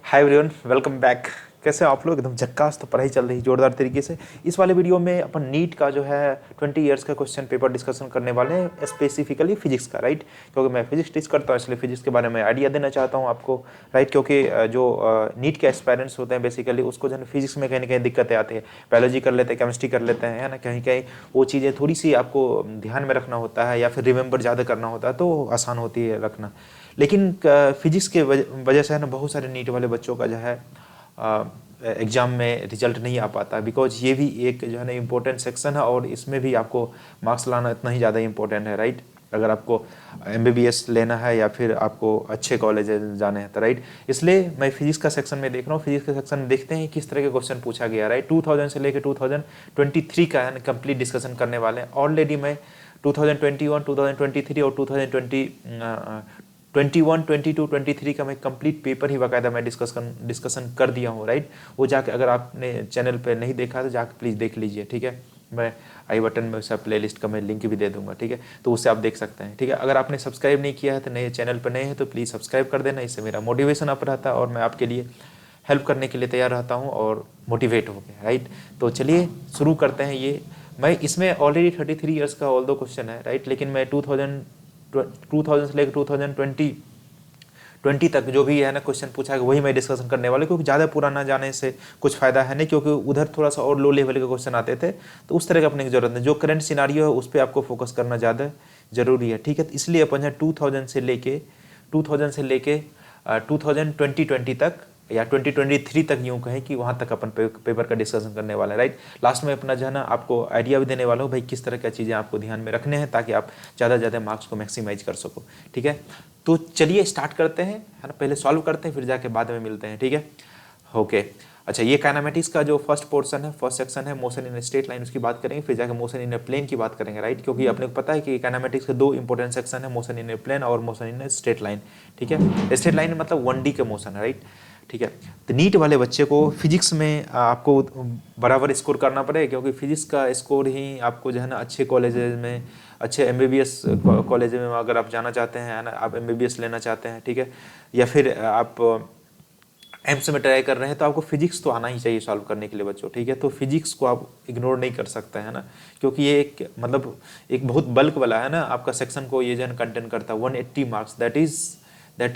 Hi everyone, welcome back. कैसे हो आप लोग? एकदम झक्कास तो पढ़ाई चल रही जोरदार तरीके से। इस वाले वीडियो में अपन नीट का जो है 20 ईयर्स का क्वेश्चन पेपर डिस्कशन करने वाले हैं, स्पेसिफिकली फिजिक्स का, राइट। क्योंकि मैं फिजिक्स टीच करता हूँ, इसलिए फिजिक्स के बारे में आइडिया देना चाहता हूँ आपको, राइट। क्योंकि जो नीट के एस्पायरेंट्स होते हैं बेसिकली, उसको जो है फिजिक्स में कहीं ना कहीं दिक्कतें आती है। बायोलॉजी कर लेते हैं, केमिस्ट्री कर लेते हैं, है ना। कहीं कहीं वो चीज़ें थोड़ी सी आपको ध्यान में रखना होता है या फिर रिमेंबर ज़्यादा करना होता है, तो आसान होती है रखना। लेकिन फिजिक्स के वजह से है ना, बहुत सारे नीट वाले बच्चों का जो है एग्ज़ाम में रिजल्ट नहीं आ पाता, बिकॉज ये भी एक जो है ना इम्पोर्टेंट सेक्शन है, और इसमें भी आपको मार्क्स लाना इतना ही ज़्यादा इम्पोर्टेंट है, राइट। अगर आपको MBBS लेना है या फिर आपको अच्छे कॉलेज जाने हैं तो, राइट। इसलिए मैं फिजिक्स का सेक्शन में देख रहा हूँ। फिजिक्स के सेक्शन में देखते हैं किस तरह के क्वेश्चन पूछा गया, राइट। 2000 से लेकर 2023 का है कंप्लीट डिस्कशन करने वाले हैं। ऑलरेडी मैं 2021, 2023 और 21, 22, 23 का मैं कंप्लीट पेपर ही बाकायदा मैं डिस्कशन कर दिया हूँ, राइट। वो जाके अगर आपने चैनल पे नहीं देखा तो जाके प्लीज़ देख लीजिए, ठीक है। मैं आई बटन में उसका प्लेलिस्ट का मैं लिंक भी दे दूंगा, ठीक है। तो उससे आप देख सकते हैं, ठीक है। अगर आपने सब्सक्राइब नहीं किया है तो नए चैनल पर नए हैं तो प्लीज़ सब्सक्राइब कर देना। इससे मेरा मोटिवेशन अप रहता है और मैं आपके लिए हेल्प करने के लिए तैयार रहता हूँ और मोटिवेट हो गया, राइट। तो चलिए शुरू करते हैं। ये मैं इसमें ऑलरेडी 33 ईयर्स का ऑल दो क्वेश्चन है, राइट। लेकिन मैं 2000 से लेकर 2020 तक जो भी है ना क्वेश्चन पूछा है वही मैं डिस्कशन करने वाला, क्योंकि ज़्यादा पुराना जाने से कुछ फ़ायदा है नहीं, क्योंकि उधर थोड़ा सा और लो लेवल के क्वेश्चन आते थे, तो उस तरह का अपने की जरूरत नहीं। जो करंट सिनारियो है उस पर आपको फोकस करना ज़्यादा जरूरी है, ठीक है। इसलिए अपन है 2000 से लेके 2020 तक या 2023 तक यूँ कहें कि वहाँ तक अपन पेपर का डिस्कशन करने वाला है, राइट। लास्ट में अपना जो है ना आपको आइडिया भी देने वाला हूँ भाई किस तरह की चीज़ें आपको ध्यान में रखने हैं, ताकि आप ज़्यादा ज़्यादा मार्क्स को मैक्सिमाइज कर सको, ठीक है। तो चलिए स्टार्ट करते हैं, है ना। पहले सॉल्व करते हैं, फिर जाके बाद में मिलते हैं, ठीक है। ओके। अच्छा, ये काइनेमेटिक्स का जो फर्स्ट पोर्शन है, फर्स्ट सेक्शन है, मोशन इन स्ट्रेट लाइन, उसकी बात करेंगे। फिर जाकर मोशन इन ए प्लेन की बात करेंगे, राइट। क्योंकि अपने को पता है कि काइनेमेटिक्स के दो इंपॉर्टेंट सेक्शन है, मोशन इन ए प्लेन और motion in a straight line, ठीक है। स्ट्रेट लाइन मतलब 1D के मोशन है, राइट, ठीक है। तो नीट वाले बच्चे को फिजिक्स में आपको बराबर स्कोर करना पड़ेगा, क्योंकि फिजिक्स का स्कोर ही आपको जो है ना अच्छे कॉलेजेस में, अच्छे MBBS कॉलेज में अगर आप जाना चाहते हैं, है ना, आप MBBS लेना चाहते हैं, ठीक है, या फिर आप एम्स में ट्राई कर रहे हैं, तो आपको फिजिक्स तो आना ही चाहिए सॉल्व करने के लिए बच्चों, ठीक है। तो फिजिक्स को आप इग्नोर नहीं कर सकते हैं ना, क्योंकि ये एक मतलब एक बहुत बल्क वाला है ना आपका सेक्शन को ये जो है कंटेंट करता है 180 मार्क्स। दैट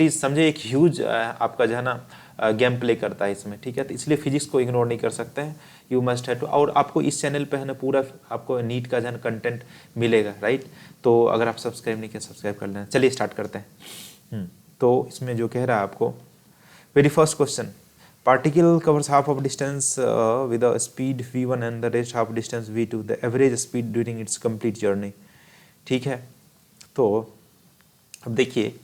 इज समझे एक ह्यूज आपका जो है ना गेम प्ले करता है इसमें, ठीक है। तो इसलिए फिजिक्स को इग्नोर नहीं कर सकते हैं, यू मस्ट हैव टू। और आपको इस चैनल पे है ना पूरा आपको नीट का जो है कंटेंट मिलेगा, राइट। तो अगर आप सब्सक्राइब नहीं किया सब्सक्राइब कर लेना। चलिए स्टार्ट करते हैं। तो इसमें जो कह रहा है आपको, very first question, particle covers half of distance with a speed v1 and the rest half distance v2, the average speed during its complete journey, ठीक है। तो अब देखिए,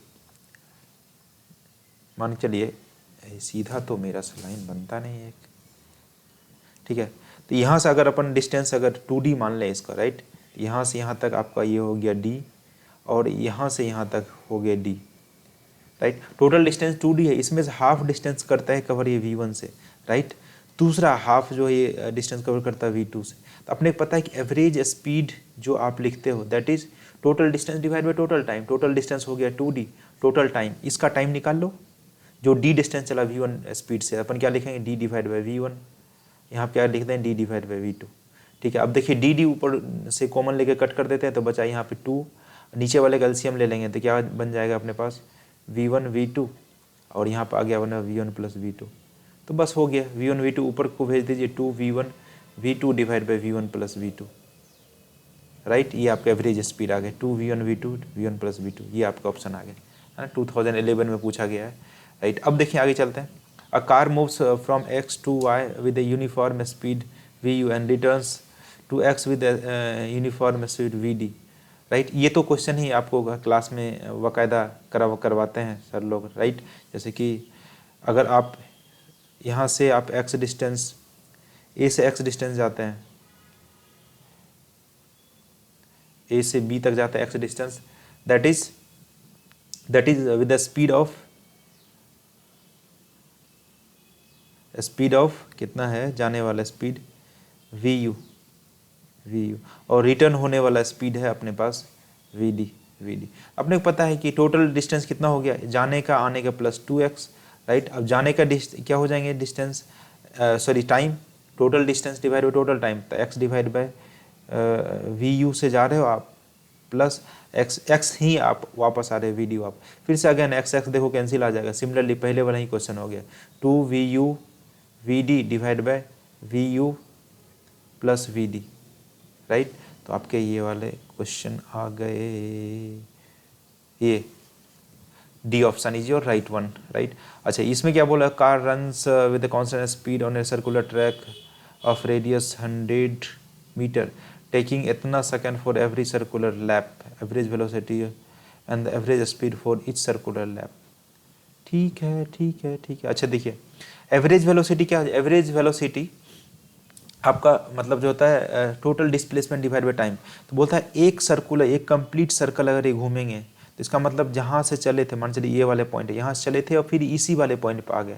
मान के चलिए सीधा तो मेरा लाइन बनता नहीं है, ठीक है। तो यहाँ से अगर अपन डिस्टेंस अगर 2D मान लें इसका, राइट, यहाँ से यहाँ तक आपका ये हो गया d, और यहाँ से यहाँ तक हो गया d, right. Total distance 2D है, इसमें से हाफ डिस्टेंस करता है कवर ये v1 से, राइट। दूसरा हाफ जो ये डिस्टेंस कवर करता है v2 से। तो अपने को पता है कि एवरेज स्पीड जो आप लिखते हो that is total distance divide by total time. Total distance हो गया 2D, टोटल टाइम, इसका टाइम निकाल लो। जो d डिस्टेंस चला v1 स्पीड से, अपन क्या लिखेंगे d डिवाइड बाई v1, यहाँ क्या लिखते हैं d डिवाइड बाई v2, ठीक है। अब देखिए d ऊपर से कॉमन लेके कट कर देते हैं तो बचा यहाँ पे 2, नीचे वाले का एलसीएम ले लेंगे तो क्या बन जाएगा अपने पास v1 v2, और यहाँ पर आ गया बना v1 प्लस v2। तो बस हो गया, v1 v2 ऊपर को भेज दीजिए 2v1 v2 divide by v1 plus v2, right. ये आपका एवरेज स्पीड आ गया 2v1 v2 v1 plus v2, ये आपका ऑप्शन आ गया, है ना। 2011 में पूछा गया है, राइट। अब देखिए आगे चलते हैं। A car moves from x to y with a uniform speed vu and returns to x with uniform speed vd, right. ये तो क्वेश्चन ही आपको क्लास में बाकायदा करवाते हैं सर लोग, राइट। जैसे कि अगर आप यहाँ से आप x डिस्टेंस, a से x डिस्टेंस जाते हैं, a से b तक जाता है x distance, that is with the speed of कितना है जाने वाला स्पीड vu, और रिटर्न होने वाला स्पीड है अपने पास vd। अपने को पता है कि टोटल डिस्टेंस कितना हो गया, जाने का आने का प्लस 2x, राइट। अब जाने का क्या हो जाएंगे distance, sorry time, total distance divide by total time, तो x divide by v u से जा रहे हो आप, प्लस एक्स ही आप वापस आ रहे हो वी डी, आप फिर से अगेन एक्स देखो कैंसिल आ जाएगा। सिमिलरली पहले वाला ही क्वेश्चन हो गया, 2 VU VD divide by VU plus VD, right. तो आपके ये वाले क्वेश्चन आ गए, ये D option is your right one, right. अच्छा इसमें क्या बोला, car runs with the constant speed on a circular track of radius 100 metre taking इतना second for every circular lap, average velocity and the average speed for each circular lap. ठीक है ठीक है ठीक है। अच्छा देखिए एवरेज वेलोसिटी क्या है, एवरेज वेलोसिटी आपका मतलब जो होता है total displacement divide by time. तो बोलता है एक सर्कुलर, एक कंप्लीट सर्कल अगर ये घूमेंगे तो इसका मतलब जहाँ से चले थे, मान चलिए ये वाले पॉइंट है, यहाँ से चले थे और फिर इसी वाले पॉइंट पर आ गए,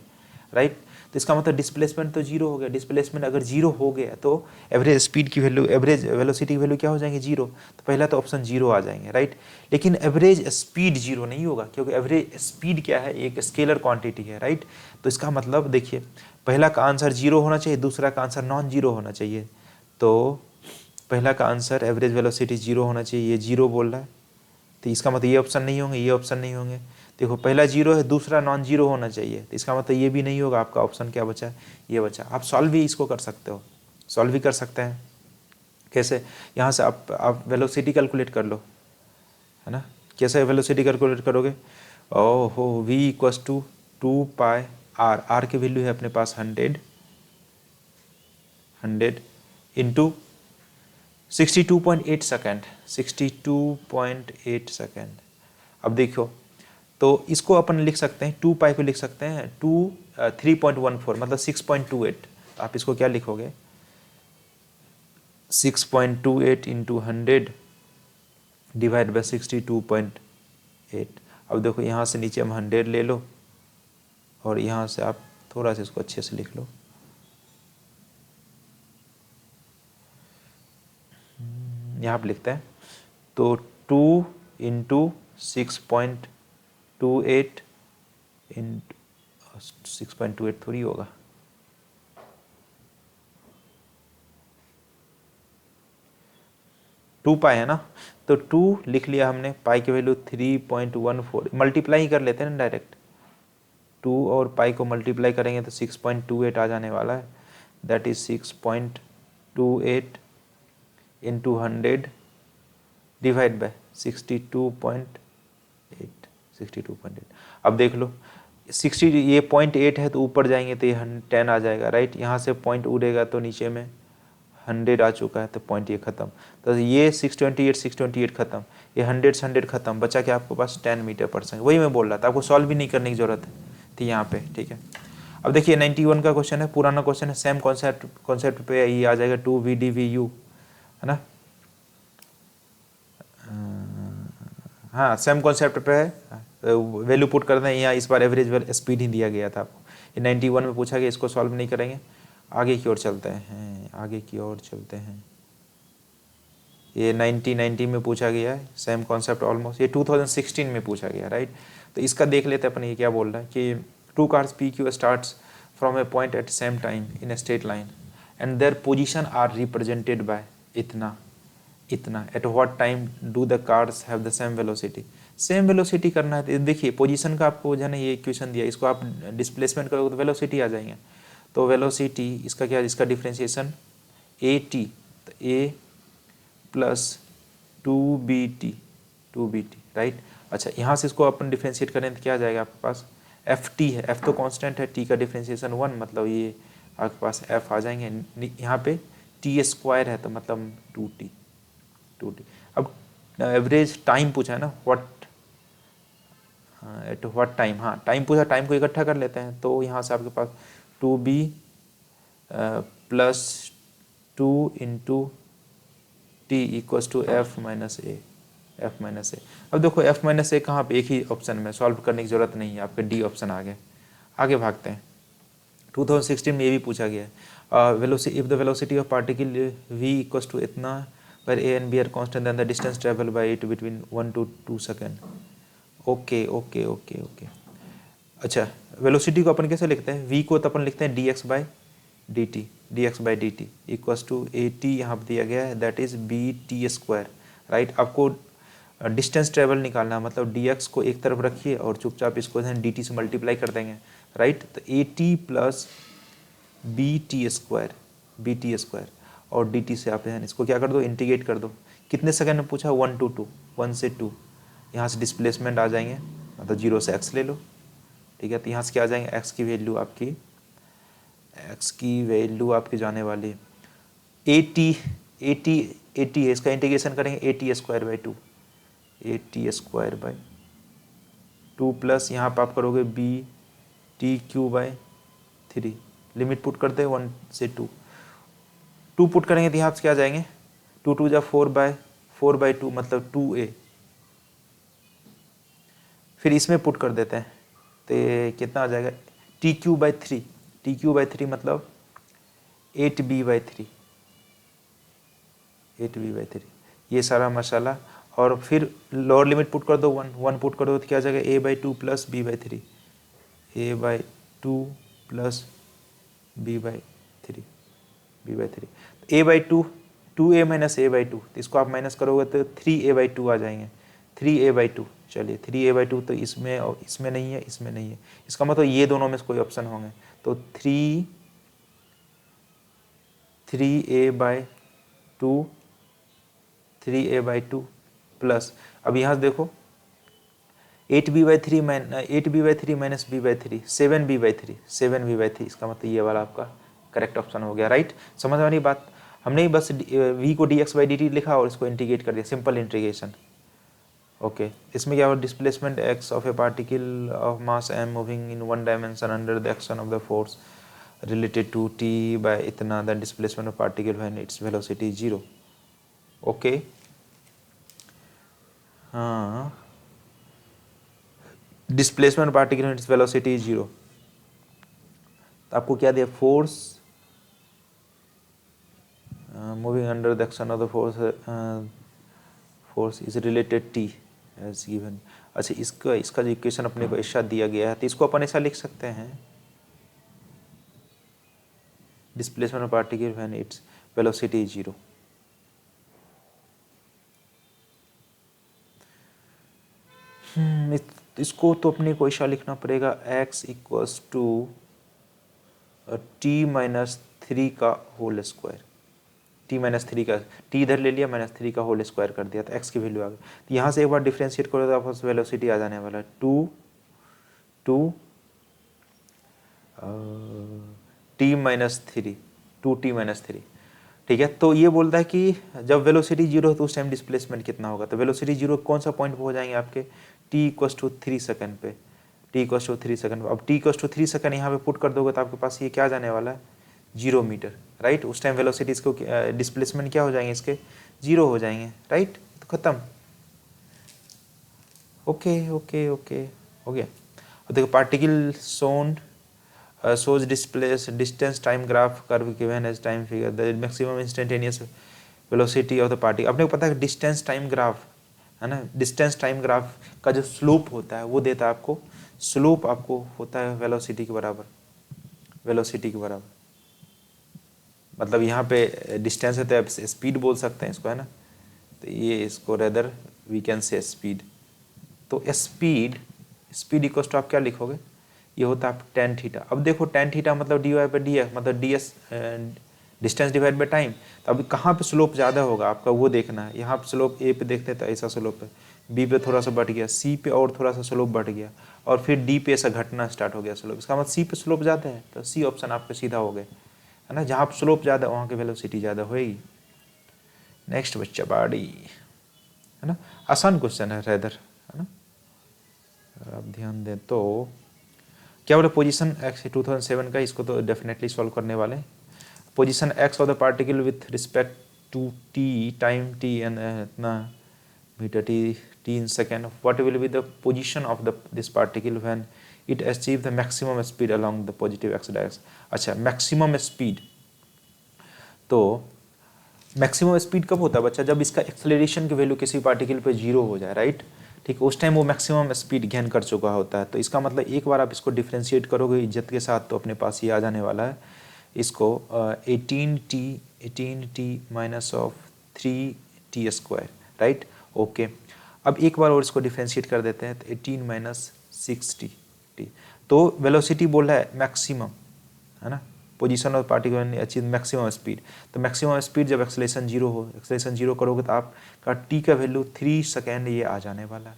राइट। तो इसका मतलब डिस्प्लेसमेंट तो जीरो हो गया। डिस्प्लेसमेंट अगर जीरो हो गया तो एवरेज स्पीड की वैल्यू, एवरेज वेलोसिटी की वैल्यू क्या हो जाएंगे, जीरो। तो पहला तो ऑप्शन जीरो आ जाएंगे, राइट। लेकिन एवरेज स्पीड जीरो नहीं होगा, क्योंकि एवरेज स्पीड क्या है, एक स्केलर क्वांटिटी है, राइट। तो इसका मतलब देखिए पहला का आंसर जीरो होना चाहिए, दूसरा का आंसर नॉन जीरो होना चाहिए। तो पहला का आंसर एवरेज वेलोसिटी जीरो होना चाहिए, ये जीरो बोल रहा है, तो इसका मतलब ये ऑप्शन नहीं होंगे, ये ऑप्शन नहीं होंगे। देखो पहला जीरो है, दूसरा नॉन जीरो होना चाहिए, तो इसका मतलब ये भी नहीं होगा। आपका ऑप्शन क्या बचा, ये बचा। आप सॉल्व भी इसको कर सकते हो, सॉल्व भी कर सकते हैं। कैसे, यहाँ से आप वेलोसिटी कैलकुलेट कर लो, है ना। कैसे वेलोसिटी कैलकुलेट करोगे, ओहो v equals to 2πr, r की वैल्यू है अपने पास 100 इंटू 62.8 सेकेंड, 62.8 सेकेंड। अब देखो तो इसको अपन लिख सकते हैं, 2π को लिख सकते हैं 3.14 मतलब 6.28। तो आप इसको क्या लिखोगे, 6.28 इंटू 100 डिवाइड बाई 62.8। अब देखो यहाँ से नीचे हम 100 ले लो और यहाँ से आप थोड़ा सा इसको अच्छे से लिख लो, यहाँ पर लिखते हैं। तो 2 इंटू 6.28 इन 6.28 थोड़ी होगा, टू पाई है ना, तो 2 लिख लिया हमने, पाई की वैल्यू 3.14, मल्टीप्लाई ही कर लेते हैं ना डायरेक्ट, 2 और पाई को मल्टीप्लाई करेंगे तो 6.28 आ जाने वाला है। That is 6.28 into 100 divide by 62.8। अब देख लो 60, ये 0.8 है तो ऊपर जाएंगे तो ये 10 आ जाएगा, राइट। यहाँ से पॉइंट उड़ेगा तो नीचे में 100 आ चुका है, तो पॉइंट ये खत्म। तो ये 628 खत्म, ये 100 से 100 खत्म, बचा क्या आपके पास 10 मीटर पर सेकंड। वही मैं बोल रहा था, आपको सॉल्व भी नहीं करने की जरूरत थी यहाँ पे, ठीक है। अब देखिए 91 का क्वेश्चन है, पुराना क्वेश्चन है, सेम कॉन्सेप्ट पे ये आ जाएगा, 2VDVU, है ना। हाँ सेम कॉन्सेप्ट पे है, वैल्यू पुट कर दें यहाँ, इस बार एवरेज स्पीड ही दिया गया था आपको। ये 91 में पूछा गया, इसको सॉल्व नहीं करेंगे, आगे की ओर चलते हैं, आगे की ओर चलते हैं। ये 1990 में पूछा गया है, सेम कॉन्सेप्ट ऑलमोस्ट, ये 2016 में पूछा गया, राइट। तो इसका देख लेते हैं अपन, ये क्या बोल रहा है कि 2 cars PQ starts from a point at same time in a straight line and their position are represented by इतना इतना, at what time do the cars have the same velocity. Same velocity करना है, तो देखिए position का आपको जो है ना ये इक्वेशन दिया, इसको आप डिस्प्लेसमेंट करोगे तो वेलोसिटी आ जाएंगे। तो वेलोसिटी इसका क्या, इसका डिफ्रेंशिएशन AT, तो A प्लस 2BT, राइट। अच्छा यहाँ से इसको अपन डिफ्रेंशिएट करें तो क्या आ जाएगा आपके पास, FT है, F तो कांस्टेंट है, T का डिफ्रेंशिएशन 1, मतलब ये आपके पास F आ जाएंगे। यहाँ पे T² है तो मतलब 2T। अब एवरेज टाइम पूछा है ना, एट व्हाट टाइम, हाँ टाइम पूछा, टाइम को इकट्ठा कर लेते हैं। तो यहाँ से आपके पास 2B plus 2 into T equals to F minus a. अब देखो F माइनस ए कहाँ पे, एक ही ऑप्शन में, सॉल्व करने की जरूरत नहीं है, आपके D ऑप्शन आगे भागते हैं। 2016 में ये भी पूछा गया है, velocity, if the velocity of particle v equals to इतना where a and b are constant then the distance traveled by it between 1 to 2 second. Okay. अच्छा, वेलोसिटी को अपन कैसे लिखते हैं, v को तो अपन लिखते हैं dx/dt इक्वल्स टू at यहाँ पर दिया गया है, दैट इज bt², राइट। आपको डिस्टेंस ट्रेवल निकालना है, मतलब dx को एक तरफ रखिए और चुपचाप इसको dt से मल्टीप्लाई कर देंगे, राइट। तो at प्लस bt² और dt से आप इसको क्या कर दो, इंटीग्रेट कर दो। कितने सेकंड में पूछा, 1 to 2, 1 से 2। यहाँ से डिस्प्लेसमेंट आ जाएंगे, मतलब 0 से x ले लो, ठीक है। तो यहाँ से क्या आ जाएंगे, x की वैल्यू आपकी जाने वाली 80 है, इसका इंटीग्रेशन करेंगे at²/2 at²/2 प्लस यहाँ पर आप करोगे bt³/3, लिमिट पुट करते हैं 1 से 2 पुट करेंगे तो यहाँ से क्या आ जाएंगे, 2 2 जा 4/2 मतलब 2a। फिर इसमें पुट कर देते हैं तो कितना आ जाएगा, t³/3 मतलब 8b/3 ये सारा मसाला। और फिर लोअर लिमिट पुट कर दो 1 पुट कर दो तो क्या आ जाएगा, a/2 plus b/3 a/2 plus b/3 a/2 2a minus a/2, तो इसको आप माइनस करोगे तो 3a/2 आ जाएंगे, 3a/2। चलिए 3a/2 तो इसमें और इसमें नहीं है, इसमें नहीं है, इसका मतलब ये दोनों में से कोई ऑप्शन होंगे। तो 3a/2 प्लस, अब यहाँ से देखो 8b/3 माइनस b/3 7b/3, इसका मतलब ये वाला आपका करेक्ट ऑप्शन हो गया, राइट। समझ में आ रही बात, हमने बस v को dx/dt लिखा और इसको इंटीग्रेट कर दिया, सिंपल इंटीग्रेशन। ओके, इसमें क्या हुआ, displacement x of a particle of mass m moving in one dimension under the action of the force related to t by इतना, the displacement of particle when its velocity 0। Okay, हाँ, displacement particle when its velocity 0। तो आपको क्या दिया, force moving under the action of the force is related t as given. अच्छा, इसका जो equation अपने को ऐसा दिया गया है तो इसको अपन ऐसा लिख सकते हैं, displacement of particle when its velocity 0। इसको तो अपने को ऐसा लिखना पड़ेगा, x इक्वल्स टू t-3 का होल स्क्वायर, t-3 का, t इधर ले लिया, -3 का होल स्क्वायर कर दिया तो x की वैल्यू आ गई। तो यहाँ से एक बार डिफ्रेंशिएट करो तो आपको वेलोसिटी आ जाने वाला है 2t-3, ठीक है। तो ये बोलता है कि जब वेलोसिटी 0 हो तो उस टाइम डिस्प्लेसमेंट कितना होगा। तो वेलोसिटी 0 कौन सा पॉइंट पे हो जाएंगे आपके, t=3 सेकंड पे, t=3 सेकंड। अब t=3 सेकंड यहाँ पे पुट कर दोगे तो आपके पास ये क्या जाने वाला है, 0 मीटर, राइट। उस टाइम वेलोसिटी इसको डिस्प्लेसमेंट क्या हो जाएंगे, इसके 0 हो जाएंगे, राइट। तो खत्म, ओके हो गया। अब देखो, particle Son shows distance time graph curve given as time figure, the maximum instantaneous velocity of the particle। अपने को पता है डिस्टेंस टाइम ग्राफ है ना, डिस्टेंस टाइम ग्राफ का जो स्लोप होता है वो देता है आपको, स्लोप आपको होता है वेलोसिटी के बराबर, मतलब यहाँ पे डिस्टेंस है तो आप स्पीड बोल सकते हैं इसको, है ना। तो ये इसको rather we can say speed. तो स्पीड इक्वल टू आप क्या लिखोगे, ये होता है tan थीटा। अब देखो tan थीटा मतलब dy/dx, मतलब ds distance divide by time. तो अभी कहाँ पे स्लोप ज़्यादा होगा आपका वो देखना है। यहाँ पे स्लोप a पे देखते हैं तो ऐसा स्लोप है, b पे थोड़ा सा बढ़ गया, c पे और थोड़ा सा स्लोप बढ़ गया, और फिर d पे ऐसा घटना स्टार्ट हो गया स्लोप। इसका मतलब c पे स्लोप ज़्यादा है तो c ऑप्शन आपका सीधा हो गया, है ना। जहाँ पे स्लोप ज़्यादा वहाँ की वेलोसिटी ज़्यादा होगी। नेक्स्ट बच्चा बॉडी, है ना, आसान क्वेश्चन है रेदर, है ना। आप ध्यान दें तो क्या बोले, पोजीशन x 2007 का, इसको तो डेफिनेटली सॉल्व करने वाले। Position x of the particle with respect to t time t and इतना metre t in second, what will be the position of this particle when it achieve the maximum speed along the positive x direction. अच्छा, maximum speed, तो maximum speed कब होता है बच्चा, जब इसका acceleration की वैल्यू किसी पार्टिकल पे 0 हो जाए, राइट। ठीक है, उस टाइम वो मैक्सिमम स्पीड गेन कर चुका होता है। तो इसका मतलब एक बार आप इसको डिफ्रेंशिएट करोगे इज्जत के साथ तो अपने पास ये आ जाने वाला है, इसको 18t minus of 3t², right. Okay, अब एक बार और इसको डिफ्रेंशिएट कर देते हैं, तो 18 माइनस 6t। तो वेलोसिटी बोल रहा है मैक्सिमम, है ना, position of particle achieve maximum speed. तो मैक्सिमम स्पीड जब एक्सेलेरेशन जीरो हो, एक्सेलेरेशन जीरो करोगे तो आपका टी का वैल्यू 3 सेकेंड ये आ जाने वाला है,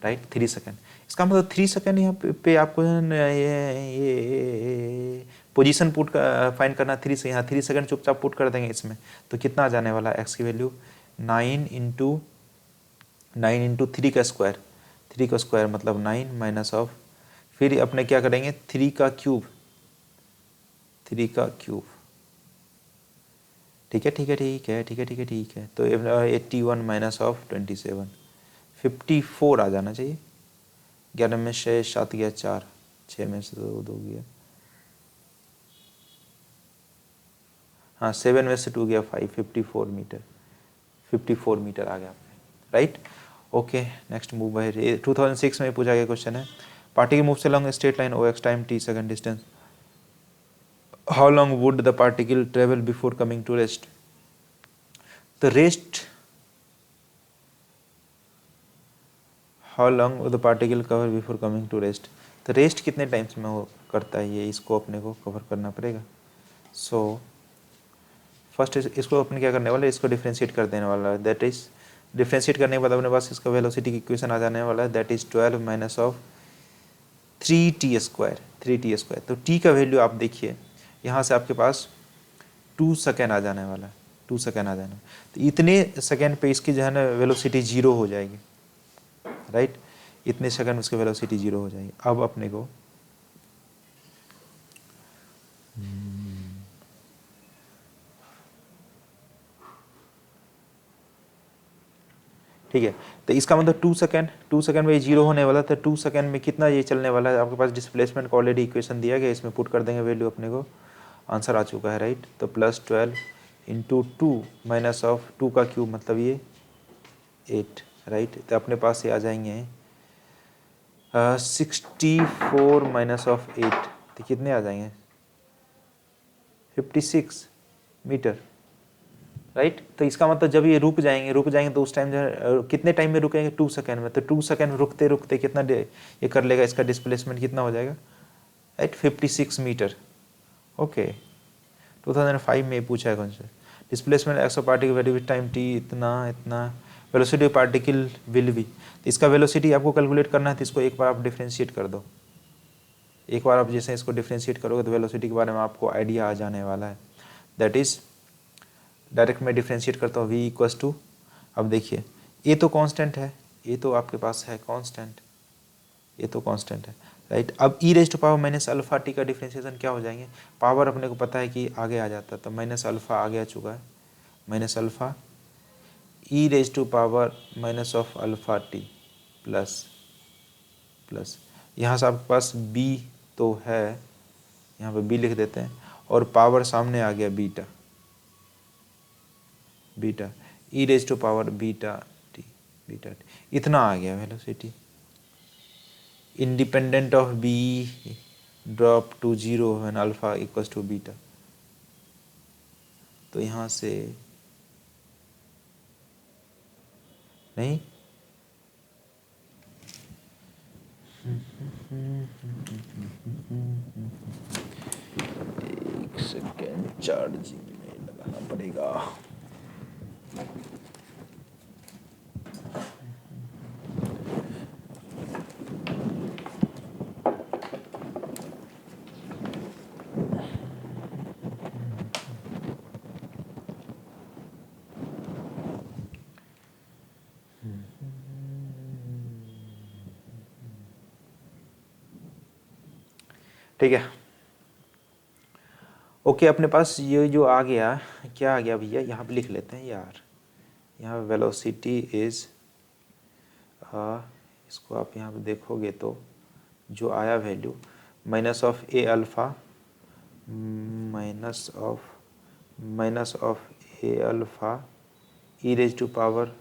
राइट, 3 सेकेंड। इसका मतलब 3 सेकेंड यहाँ पे आपको ये पोजीशन पुट फाइंड करना, 3 से यहाँ 3 सेकेंड चुपचाप पुट कर देंगे इसमें, तो कितना आ जाने वाला है, एक्स की वैल्यू 9 इंटू 3 का स्क्वायर, 3 का स्क्वायर मतलब 9 माइनस ऑफ, फिर अपने क्या करेंगे 3 का क्यूब, 3 का क्यूब, ठीक है ठीक है ठीक है ठीक है ठीक है ठीक है। तो 81 माइनस ऑफ 27, 54 आ जाना चाहिए। 11 में से 7 गया 4, 6 में से 2 गया, हाँ 7 में से 2 गया 5, 54 मीटर, 54 मीटर आ गया, right. Okay, next move by 2006 में पूछा गया क्वेश्चन है, particle moves along A straight line over x time t second distance, how long would the particle travel before coming to rest? The rest, how long would the particle cover before coming to rest? तो rest कितने times में वो करता है, ये इसको अपने को कवर करना पड़ेगा। सो फर्स्ट इसको अपने क्या करने वाला है, इसको डिफ्रेंशिएट कर देने वाला है, दैट इज डिफ्रेंशिएट करने के बाद अपने पास इसका वेलोसिटी की इक्वेशन आ जाने वाला है, that is 12 minus of 3t²। तो t का वैल्यू आप देखिए, यहाँ से आपके पास 2 सेकेंड आ जाने वाला है, 2 सेकेंड आ जाना, तो इतने सेकेंड पे इसकी जो है ना वेलोसिटी जीरो हो जाएगी, राइट, इतने सेकेंड उसकी वेलोसिटी जीरो हो जाएगी। अब अपने को ठीक है, तो इसका मतलब 2 सेकेंड में ये जीरो होने वाला था, 2 सेकेंड में कितना ये चलने वाला है, आपके पास डिस्प्लेसमेंट का ऑलरेडी इक्वेशन दिया गया, इसमें पुट कर देंगे वैल्यू, अपने को आंसर आ चुका है, राइट। तो +12 इंटू 2 माइनस ऑफ 2 का क्यूब मतलब ये 8, राइट। तो अपने पास ये आ जाएंगे 64 माइनस ऑफ 8, तो कितने आ जाएंगे 56 मीटर, राइट। तो इसका मतलब जब ये रुक जाएंगे तो उस टाइम जो है कितने टाइम में रुकेंगे, 2 सेकेंड में। तो 2 सेकेंड रुकते रुकते कितना ये कर लेगा, इसका डिस्प्लेसमेंट कितना हो जाएगा, राइट, 56 मीटर। ओके, 2005 में पूछा है कौन सा, displacement x of particle vary with time t इतना velocity of particle will be. तो इसका वेलोसिटी आपको कैलकुलेट करना है, तो इसको एक बार आप डिफ्रेंशिएट कर दो, एक बार आप जैसे इसको डिफ्रेंशिएट करोगे तो वेलोसिटी के बारे में आपको आइडिया आ जाने वाला है। दैट इज डायरेक्ट मैं डिफ्रेंशिएट करता हूँ, v इक्वस टू, अब देखिए ये तो कांस्टेंट है, ये तो आपके पास है कांस्टेंट, ये तो कांस्टेंट है, राइट। अब e raise to power minus alpha t का डिफ्रेंशिएशन क्या हो जाएंगे, पावर अपने को पता है कि आगे आ जाता है, तो माइनस अल्फा आगे आ चुका है, minus alpha e raise to power minus of alpha t plus यहाँ से आपके पास b तो है, यहाँ पे b लिख देते हैं, और पावर सामने आ गया beta e raise to power beta t, इतना आ गया velocity, independent of b drop to 0 when alpha equals to beta. तो यहाँ से नहीं, एक सेकेंड चार्जिंग में लगाना पड़ेगा। ठीक है, ओके, अपने पास ये जो आ गया, क्या आ गया भैया, यहाँ पे लिख लेते हैं यार, यहाँ वेलोसिटी इज, इसको आप यहाँ पे देखोगे तो जो आया value minus of a alpha minus of a alpha e raise to power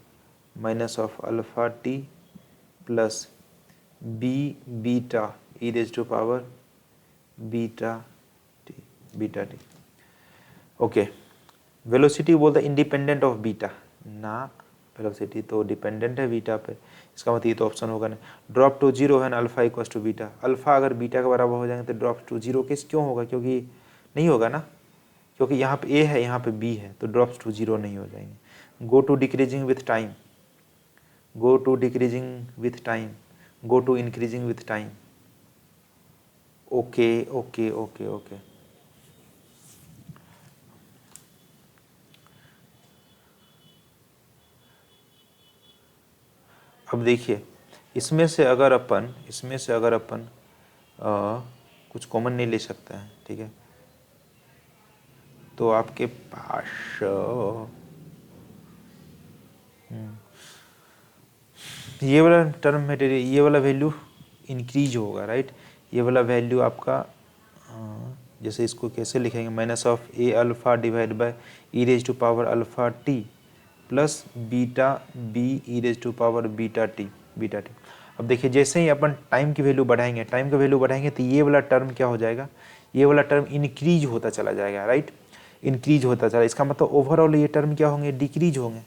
minus of alpha t plus b beta e raise to power beta t. Okay, velocity बोलता है इंडिपेंडेंट ऑफ बीटा ना, velocity तो dependent है beta पे, इसका मतलब ये तो ऑप्शन होगा ना। ड्रॉप टू जीरो है ना, alpha equals to beta, alpha अगर बीटा के बराबर हो जाएंगे तो ड्रॉप टू जीरो केस क्यों होगा, क्योंकि नहीं होगा ना, क्योंकि यहाँ पे ए है यहाँ पे बी है, तो ड्रॉप्स टू जीरो नहीं हो जाएंगे। Go to decreasing with time, go to decreasing with time, go to increasing with time. Okay okay okay okay, अब देखिए इसमें से अगर अपन कुछ कॉमन नहीं ले सकते हैं, ठीक है, तो आपके पास ये वाला टर्म में ये वाला वैल्यू इंक्रीज होगा, राइट, ये वाला वैल्यू आपका जैसे इसको कैसे लिखेंगे, minus of a alpha divide by e raise to power alpha t plus beta b e raise to power beta t. अब देखिए जैसे ही अपन टाइम की वैल्यू बढ़ाएंगे, तो ये वाला टर्म क्या हो जाएगा, ये वाला टर्म इंक्रीज होता चला जाएगा, राइट, इंक्रीज होता चला, इसका मतलब ओवरऑल ये टर्म क्या होंगे, डिक्रीज होंगे,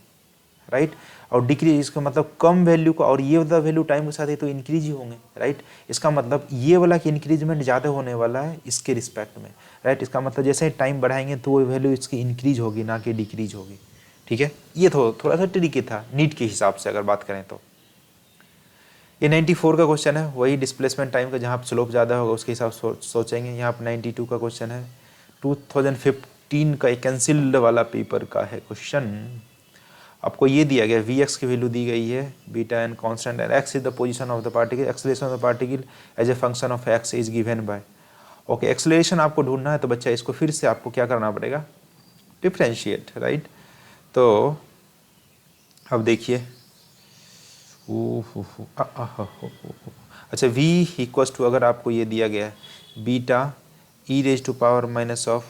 राइट, और डिक्रीज इसका मतलब कम वैल्यू का, और ये वाला वैल्यू टाइम के साथ है तो इंक्रीज ही होंगे, राइट, इसका मतलब ये वाला की इंक्रीजमेंट ज़्यादा होने वाला है इसके रिस्पेक्ट में, राइट, इसका मतलब जैसे ही टाइम बढ़ाएंगे तो वो वैल्यू इसकी इंक्रीज होगी ना कि डिक्रीज होगी, ठीक है। ये थोड़ा सा ट्रिकी था नीट के हिसाब से अगर बात करें तो। ये 94 का क्वेश्चन है, वही डिस्प्लेसमेंट टाइम का, जहाँ स्लोप ज़्यादा होगा उसके हिसाब से सोचेंगे। यहाँ पर 92 का क्वेश्चन है, 2015 का एक कैंसिल्ड वाला पेपर का है क्वेश्चन। आपको ये दिया गया वी एक्स की वैल्यू दी गई है, beta an constant and x is the position of the particle, acceleration of the particle as a function of x is given by. Okay, acceleration आपको ढूंढना है तो बच्चा इसको फिर से आपको क्या करना पड़ेगा, डिफ्रेंशिएट, राइट। तो अब देखिए अच्छा, v इक्वस टू अगर आपको ये दिया गया है beta e raise to power minus of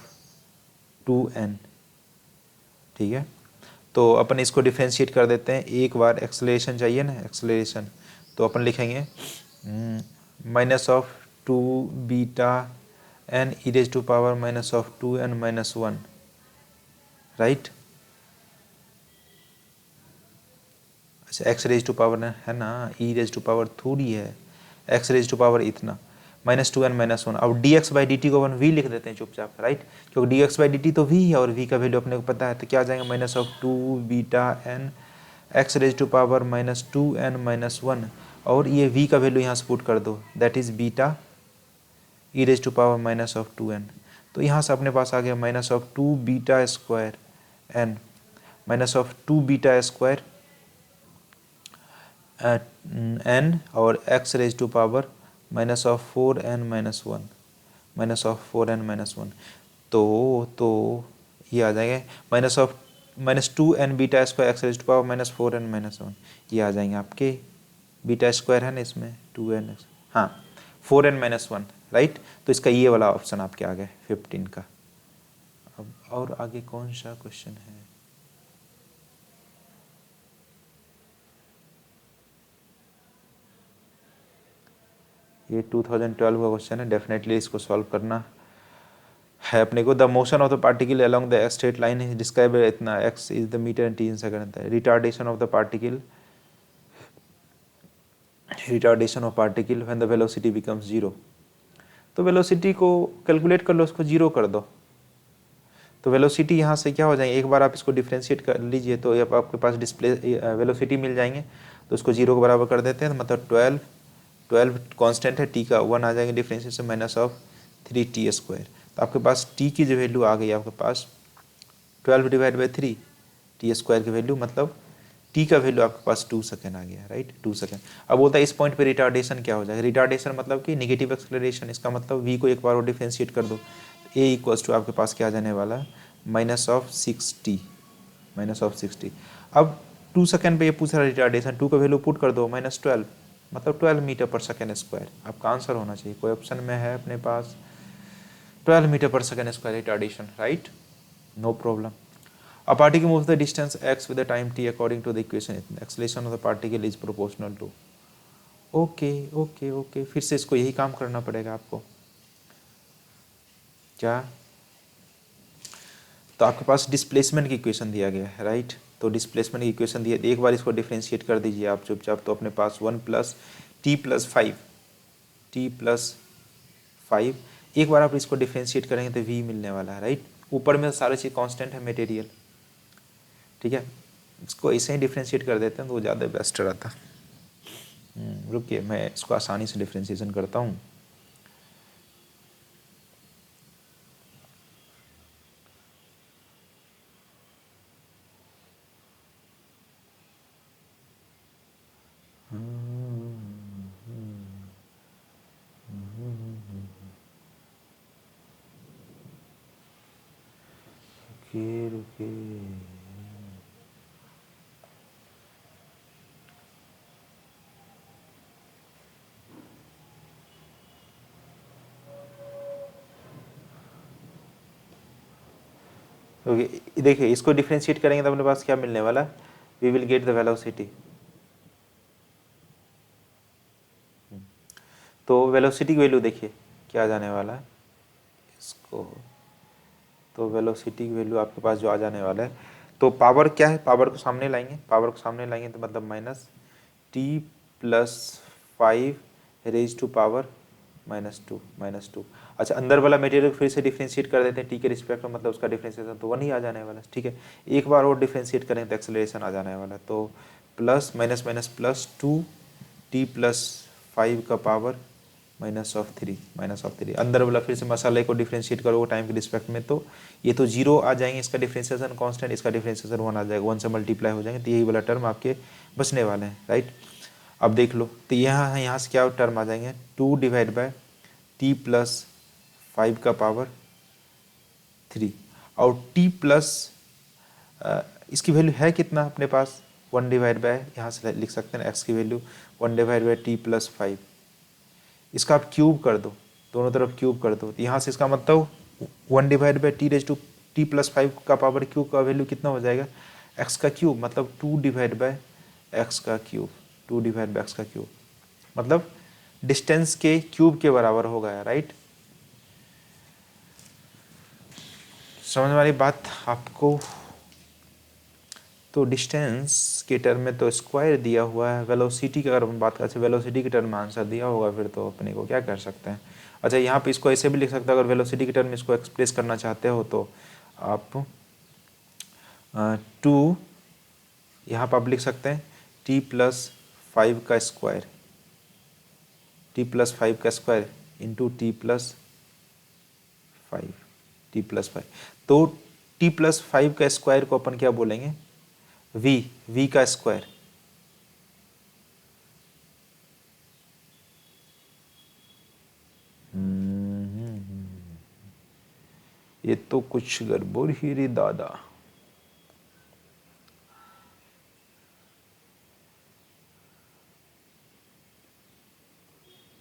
2n, ठीक है, तो अपन इसको डिफ्रेंशिएट कर देते हैं। एक बार एक्सेलरेशन चाहिए ना, एक्सेलरेशन, तो अपन लिखेंगे minus of 2 beta n e raise to power minus of 2n minus 1, right. अच्छा, एक्स रेज टू पावर है ना, ई रेज टू पावर थोड़ी है, एक्स रेज टू पावर इतना, -2n माइनस 1। अब D x by D T को अपन we लिख देते हैं चुपचाप, राइट, क्योंकि D x by D T तो वी है और वी का वैल्यू अपने को पता है, तो क्या आ जाएगा minus of 2 beta n x raise to power -2n minus 1, और ये वी का वैल्यू यहाँ से पुट कर दो, that is beta e raise to power minus of 2n। तो यहाँ से अपने पास आ गया minus of 2 beta square n minus of 2 beta square n और x raise to power minus of 4n minus 1, minus of 4n minus 1, तो ये आ जाएगा -2n beta square x raise to power -4n minus 1, ये आ जाएंगे आपके, beta square है ना इसमें 2n, हाँ 4n माइनस 1, राइट। तो इसका ये वाला ऑप्शन आपके आ गया 15 का। अब और आगे कौन सा क्वेश्चन है, ये 2012 का क्वेश्चन है, डेफिनेटली इसको सॉल्व करना है अपने को। The motion of the particle along the straight line is describe इतना, x is the metre and t in second. Retardation of the particle, retardation of particle when the velocity becomes 0। तो velocity को calculate कर लो, उसको 0 कर दो, तो velocity यहाँ से क्या हो जाएंगे, एक बार आप इसको डिफ्रेंशिएट कर लीजिए तो अब आपके पास डिस्प्ले वेलोसिटी मिल जाएंगे, तो उसको 0 के बराबर कर देते हैं, तो मतलब 12 कांस्टेंट है, टी का 1 आ जाएंगे differentiation minus of 3t square. तो आपके पास टी की जो वैल्यू आ गई आपके पास 12 डिवाइड बाई 3 टी स्क्वायर की वैल्यू, मतलब टी का वैल्यू आपके पास 2 सेकेंड आ गया, राइट, 2 सेकेंड। अब बोलता है इस पॉइंट पे रिटार्डेशन क्या हो जाएगा, रिटार्डेशन मतलब कि नेगेटिव एक्सेलरेशन, इसका मतलब वी को एक बार और डिफ्रेंशिएट कर दो, ए इक्वल्स टू आपके पास क्या आ जाने वाला है माइनस ऑफ 60। अब 2 सेकेंड पे ये पूछ रहा है रिटार्डेशन, 2 का वैल्यू पुट कर दो -12, मतलब 12 मीटर पर सेकेंड स्क्वायर आपका आंसर होना चाहिए। कोई ऑप्शन में है अपने पास 12 metre per second square retardation, right, no problem. A particle moves the distance x with the time t according to the equation. Acceleration of the particle is proportional to okay okay okay, फिर से इसको यही काम करना पड़ेगा आपको। क्या? तो आपके पास डिस्प्लेसमेंट की इक्वेशन दिया गया है, राइट। तो डिस्प्लेसमेंट की इक्वेशन दिया, एक बार इसको डिफ्रेंशिएट कर दीजिए आप चुपचाप। तो अपने पास 1 plus T plus 5, T plus 5, एक बार आप इसको डिफ्रेंशिएट करेंगे तो v मिलने वाला है, राइट। ऊपर में सारी चीज़ कांस्टेंट है, मटेरियल, ठीक है। इसको ऐसे ही डिफ्रेंशिएट कर देते हैं तो वो ज़्यादा बेस्ट रहता। रुकिए मैं इसको आसानी से डिफ्रेंशिएशन करता हूँ। रुकिए रुकिए, ओके देखिए इसको डिफ्रेंशिएट करेंगे तो अपने पास क्या मिलने वाला, we will get the velocity. तो वेलोसिटी की वैल्यू देखिए क्या आ जाने वाला है इसको, तो वेलोसिटी की वैल्यू आपके पास जो आ जाने वाला है, तो पावर क्या है, पावर को सामने लाएंगे, पावर को सामने लाएंगे तो मतलब minus t plus 5 raise to power -2। अच्छा अंदर वाला मटेरियल फिर से डिफ्रेंशिएट कर देते हैं टी के रिस्पेक्ट में, मतलब उसका डिफ्रेंशिएशन तो 1 ही आ जाने वाला है, ठीक है। एक बार और डिफ्रेंशिएट करें तो एक्सेलरेशन आ जाने वाला है, तो plus minus minus plus 2 T plus 5 का पावर -3 अंदर वाला फिर से मसाले को डिफ्रेंशिएट करोगे टाइम के रिस्पेक्ट में तो ये तो 0 आ जाएंगे, इसका डिफ्रेंशिएशन कांस्टेंट, इसका डिफ्रेंशिएशन 1 आ जाएगा, 1 से मल्टीप्लाई हो जाएंगे, तो यही वाला टर्म आपके बचने वाले हैं, राइट। अब देख लो तो यहाँ से क्या टर्म आ जाएंगे, 2 डिवाइड बाय टी प्लस 5 का पावर 3, और टी प्लस इसकी वैल्यू है कितना अपने पास, 1 डिवाइड बाय, यहाँ से लिख सकते हैं एक्स की value 1 divide by T plus 5, इसका आप क्यूब कर दो, दोनों तरफ क्यूब कर दो, तो यहाँ से इसका मतलब 1 divide by t raise to t plus 5 का पावर क्यूब का वैल्यू कितना हो जाएगा, एक्स का क्यूब, मतलब 2 डिवाइड बाय एक्स का क्यूब, 2 डिवाइड बाय एक्स का क्यूब, मतलब डिस्टेंस के क्यूब के बराबर हो गया, राइट। समझ वाली बात आपको। तो डिस्टेंस के टर्म में तो स्क्वायर दिया हुआ है, वेलोसिटी की अगर हम बात करें, वेलोसिटी के टर्म में आंसर दिया होगा, फिर तो अपने को क्या कर सकते हैं। अच्छा यहाँ पे इसको ऐसे भी लिख सकते हो, अगर वेलोसिटी के टर्म में इसको एक्सप्रेस करना चाहते हो तो आप 2 यहाँ पर आप लिख सकते हैं टी प्लस 5 का स्क्वायर, टी प्लस 5 का square into T plus 5, T plus 5, तो टी प्लस 5 का स्क्वायर को अपन क्या बोलेंगे, v का स्क्वायर, ये तो कुछ गड़बड़ ही रे दादा।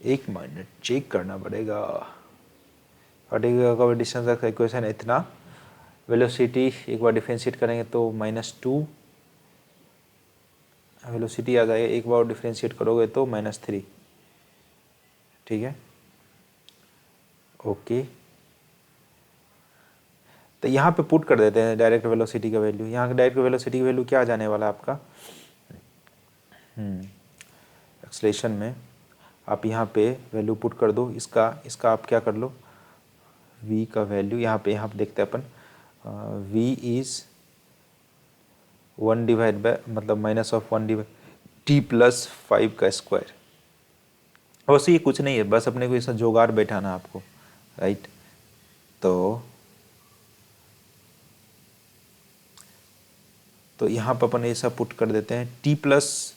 एक मिनट चेक करना पड़ेगा, पर्टिकुलर डिस्टेंस का इक्वेशन इतना, वेलोसिटी एक बार डिफ्रेंशिएट करेंगे तो -2 वेलोसिटी आ जाएगा, एक बार डिफ्रेंशिएट करोगे तो -3, ठीक है ओके। तो यहाँ पे पुट कर देते हैं डायरेक्ट वेलोसिटी का वैल्यू, यहाँ डायरेक्ट वेलोसिटी की वैल्यू क्या आ जाने वाला है आपका, एक्सलेशन में आप यहाँ पे वैल्यू पुट कर दो, इसका आप क्या कर लो, v का वैल्यू यहाँ पे देखते हैं अपन, v इज़ 1 डिवाइड बाय मतलब -1 डिवाइड टी प्लस 5 का स्क्वायर, वैसे ये कुछ नहीं है, बस अपने को इसका जोगाड़ बैठाना आपको, राइट। तो यहाँ पर अपन ऐसा पुट कर देते हैं, t प्लस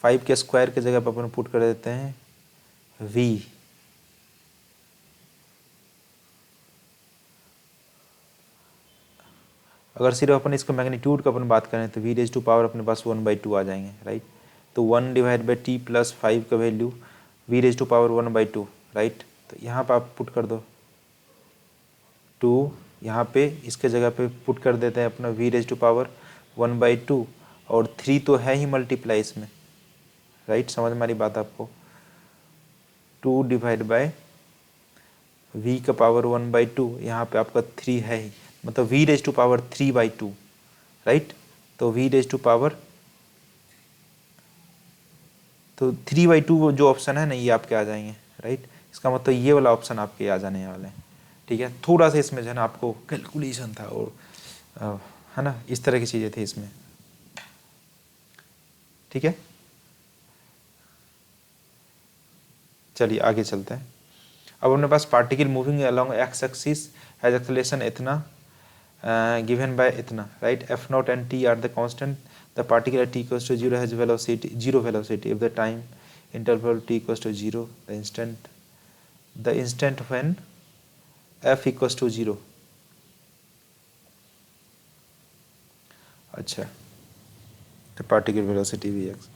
5 के स्क्वायर के जगह पर अपन पुट कर देते हैं v, अगर सिर्फ अपन इसका मैग्नीट्यूड का अपन बात करें तो v रेज टू पावर अपने पास 1/2 आ जाएंगे, राइट। तो 1 डिवाइड बाई टी प्लस 5 का value v raise to power 1/2, right. तो यहाँ पर आप पुट कर दो 2, यहाँ पे इसके जगह पे पुट कर देते हैं अपना v रेज टू पावर 1/2, और 3 तो है ही मल्टीप्लाई इसमें, राइट, समझ में आ रही बात आपको। 2 डिवाइड बाय v का पावर 1/2, यहाँ पे आपका 3 है ही, मतलब v raise to power 3/2, right. तो v रेज टू पावर, तो 3/2 जो ऑप्शन है ना ये आपके आ जाएंगे, राइट। इसका मतलब ये वाला ऑप्शन आपके आ जाने वाले हैं, ठीक है। थोड़ा सा इसमें जो है ना आपको कैलकुलेशन था और है ना, इस तरह की चीज़ें थी इसमें, ठीक है। चलिए आगे चलते हैं। अब अपने पास particle moving along x axis has acceleration इतना given by इतना, right, f naught and t are the constant, the particle at t equals to 0 has velocity, zero velocity if the time interval t equals to 0, the instant when f equals to 0। अच्छा, तो particle velocity we x,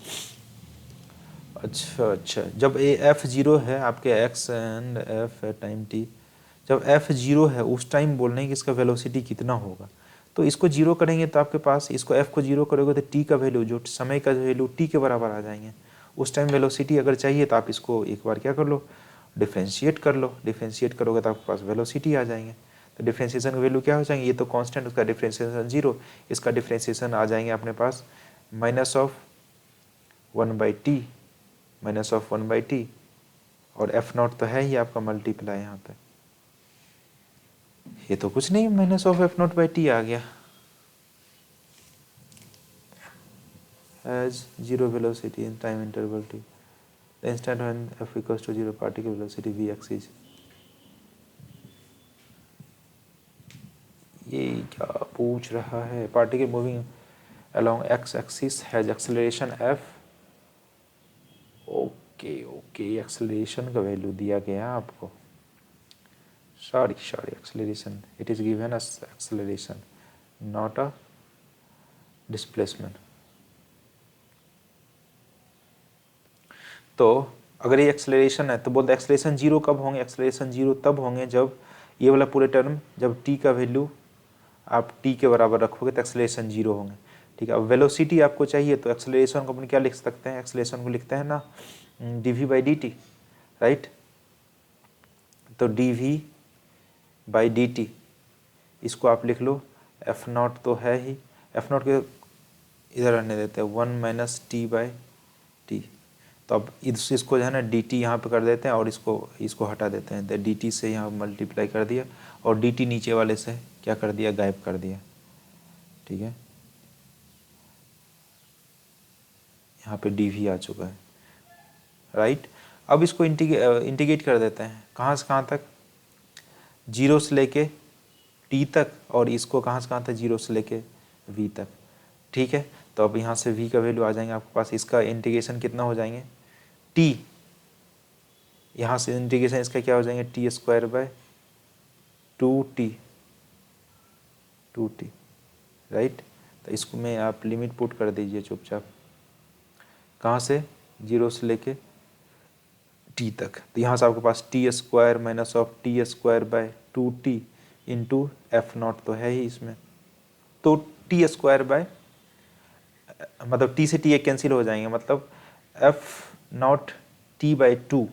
अच्छा, जब A F zero है आपके x and F time T, जब F zero है उस time बोल रहे हैं कि इसका वेलोसिटी कितना होगा। तो इसको जीरो करेंगे तो आपके पास, इसको एफ को जीरो करोगे तो टी का वैल्यू, जो समय का वैल्यू टी के बराबर आ जाएंगे। उस टाइम वेलोसिटी अगर चाहिए तो आप इसको एक बार क्या कर लो, डिफ्रेंशिएट कर लो, डिफ्रेंशिएट करोगे तो आपके पास वेलोसिटी आ जाएंगे। तो डिफ्रेंशिएशन का वैल्यू क्या हो जाएंगे, ये तो कांस्टेंट, उसका डिफ्रेंशिएशन जीरो, इसका डिफ्रेंशिएशन आ जाएंगे अपने पास -1/t, -1/t, और एफ नॉट तो है ही आपका मल्टीप्लाई यहाँ पे, ये तो कुछ नहीं, -(f0/t) आ गया as zero velocity in time interval t, the instant when f equals to 0 particle velocity vx is, ये क्या पूछ रहा है, particle moving along x axis has acceleration f, okay acceleration का वैल्यू दिया गया आपको, sorry acceleration, it is given as acceleration not a displacement. तो अगर ये एक्सेलरेशन है तो बोलते एक्सेलरेशन जीरो कब होंगे, एक्सेलरेशन जीरो तब होंगे जब ये वाला पूरे टर्म, जब टी का वैल्यू आप टी के बराबर रखोगे तो एक्सेलरेशन जीरो होंगे, ठीक है। अब वेलोसिटी आपको चाहिए तो एक्सेलरेशन को अपन क्या लिख सकते हैं, एक्सेलरेशन को लिखते हैं ना dv/dt, राइट। तो dv/dt इसको आप लिख लो, एफ नॉट तो है ही, एफ नॉट के इधर रहने देते हैं 1 - t/t, तो अब इसको जो है ना dt यहाँ पे कर देते हैं और इसको हटा देते हैं, तो dt से यहाँ मल्टीप्लाई कर दिया और dt नीचे वाले से क्या कर दिया, गायब कर दिया, ठीक है। यहाँ पे dv आ चुका है, राइट। अब इसको इंटीग्रेट कर देते हैं, कहाँ से कहाँ तक, जीरो से लेके t तक, और इसको कहाँ से कहाँ तक, जीरो से लेके v तक, ठीक है। तो अब यहाँ से v का वैल्यू आ जाएंगे आपके पास, इसका इंटीग्रेशन कितना हो जाएंगे, t, यहाँ से इंटीग्रेशन इसका क्या हो जाएंगे, t²/2t, राइट। तो इसको में आप लिमिट पुट कर दीजिए चुपचाप, कहाँ से, जीरो से लेके t तक, तो यहाँ से आपके पास t² - (t²/2t) एफ नॉट तो है ही इसमें, तो t², मतलब t से t एक कैंसिल हो जाएंगे, मतलब f0t/2,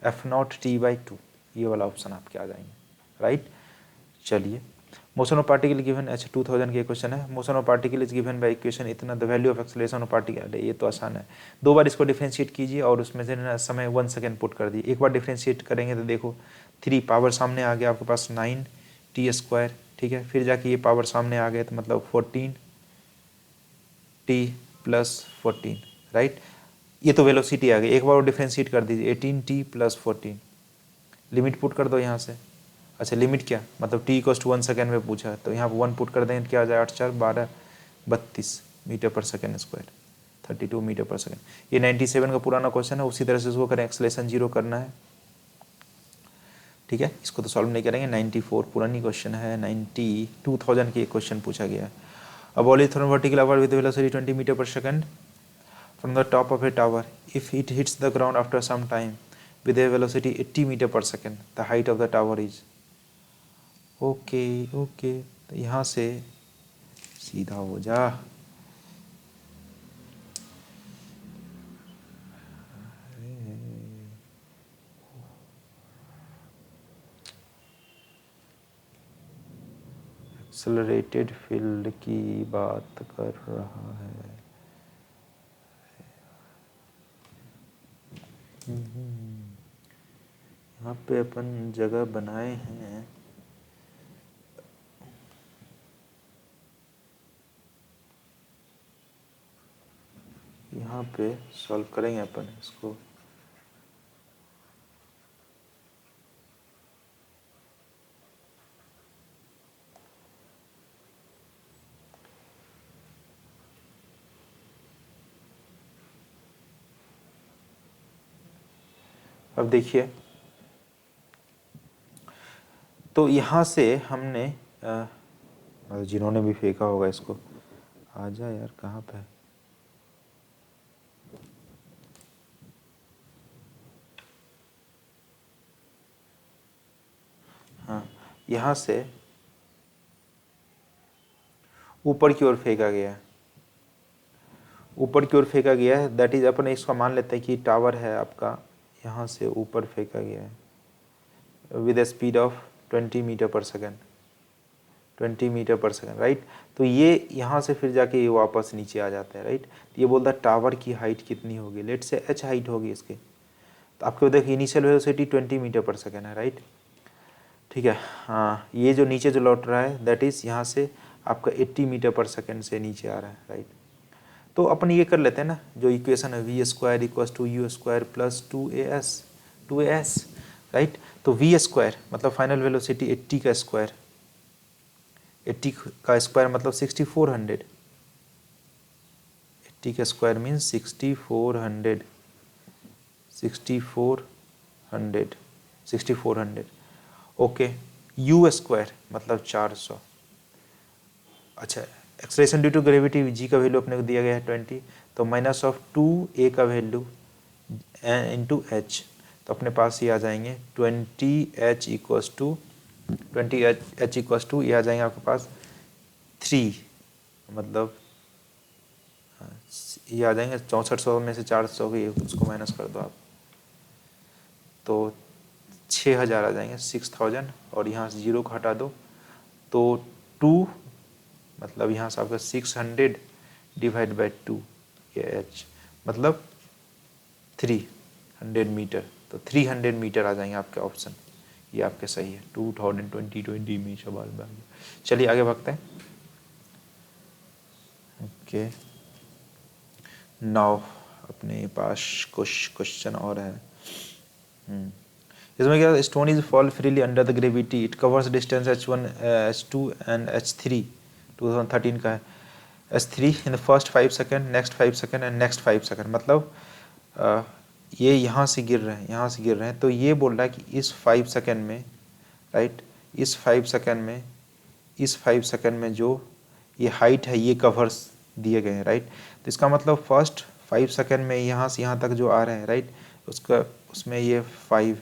f0t/2, ये वाला ऑप्शन आपके आ जाएंगे, राइट। चलिए, मोशन ऑफ पार्टिकल गिवन, अच्छा 2000 के क्वेश्चन है, motion of particle is given by equation इतना, the value of acceleration of particle, ये तो आसान है, दो बार इसको डिफरेंशिएट कीजिए और उसमें से ना समय 1 सेकेंड पुट कर दिए, एक बार डिफरेंशिएट करेंगे तो देखो 3 पावर सामने आ गया आपके पास 9t², ठीक है। फिर जाके ये पावर सामने आ गया तो मतलब 14t+14, राइट। ये तो वेलोसिटी आ गई, एक बार डिफरेंशिएट कर दीजिए 18t+14, लिमिट पुट कर दो यहाँ से, अच्छा लिमिट क्या, मतलब t = 1 सेकेंड में पूछा तो यहाँ पर 1 पुट कर देंगे तो क्या आ जाए, 8×4 = 32 मीटर/सेकेंड², 32 मीटर/सेकेंड। ये 97 का पुराना क्वेश्चन है, उसी तरह से उसको करें, एक्सेलरेशन जीरो करना है, ठीक है। इसको तो सॉल्व नहीं करेंगे, 94 पुरानी क्वेश्चन है, 2000 की एक क्वेश्चन पूछा गया है। A ball is thrown vertically upward with velocity 20 मीटर/सेकेंड from the top of a tower. If it hits the ground after some time with a velocity 80 मीटर/सेकेंड, the height of the tower is, okay, तो यहाँ से सीधा हो जा, accelerated field की बात कर रहा है। यहाँ पे अपन जगह बनाए हैं, यहाँ पे सॉल्व करेंगे अपन इसको। अब देखिए, तो यहाँ से हमने जिन्होंने भी फेंका होगा इसको, आ जा यार, कहाँ पे है? हाँ, यहाँ से ऊपर की ओर फेंका गया है, ऊपर की ओर फेंका गया है। दैट इज, अपन इसका मान लेते हैं कि टावर है आपका, यहाँ से ऊपर फेंका गया है with a speed of 20 metre per second, 20 metre per second, right. तो ये यहाँ से फिर जाके ये वापस नीचे आ जाता है, राइट। तो ये बोलता है टावर की हाइट कितनी होगी, लेट से h हाइट होगी इसके। तो आपको देखिए initial velocity 20 metre per second है, राइट। ठीक है, हाँ, ये जो नीचे जो लौट रहा है दैट इज़ यहाँ से आपका 80 मीटर पर सेकेंड से नीचे आ रहा है, राइट। तो अपन ये कर लेते हैं ना, जो इक्वेशन है v square equals to u square plus 2as, right. तो वी स्क्वायर मतलब फाइनल वेलोसिटी 80 का स्क्वायर, 80 का स्क्वायर मतलब 6400, 80 का square means 6400, 6400 okay. You square मतलब 400। अच्छा, acceleration due to gravity G का वैल्यू अपने को दिया गया है 20, तो माइनस ऑफ 2a का वैल्यू इंटू एच, तो अपने पास ये आ जाएंगे 20h equals to 20h equals to ये आ जाएंगे आपके पास 3, मतलब ये आ जाएंगे 6400 में से 400 भी उसको माइनस कर दो आप, तो 6000 आ जाएंगे, 6000, और यहाँ से 0 को हटा दो तो 2, मतलब यहाँ से आपका 600 डिवाइड बाई 2, ये h मतलब 300 मीटर, तो 300 मीटर आ जाएंगे आपके ऑप्शन, ये आपके सही है। 2020 में सवाल में आ गया। चलिए आगे बढ़ते हैं। ओके, नाउ अपने पास कुछ क्वेश्चन और है। इसमें क्या, stone is fall freely under the gravity, it covers distance h1 h2 and h3, 2013 का है। h3 in the first 5 second, next 5 second and next 5 second, मतलब ये यहाँ से गिर रहे हैं, यहाँ से गिर रहे हैं, तो ये बोल रहा है कि इस 5 सेकेंड में, राइट, इस 5 सेकेंड में, इस 5 सेकेंड में जो ये हाइट है ये कवर्स दिए गए हैं, राइट। तो इसका मतलब फर्स्ट 5 सेकेंड में यहाँ से यहाँ तक जो आ रहे हैं, राइट, उसका उसमें ये 5,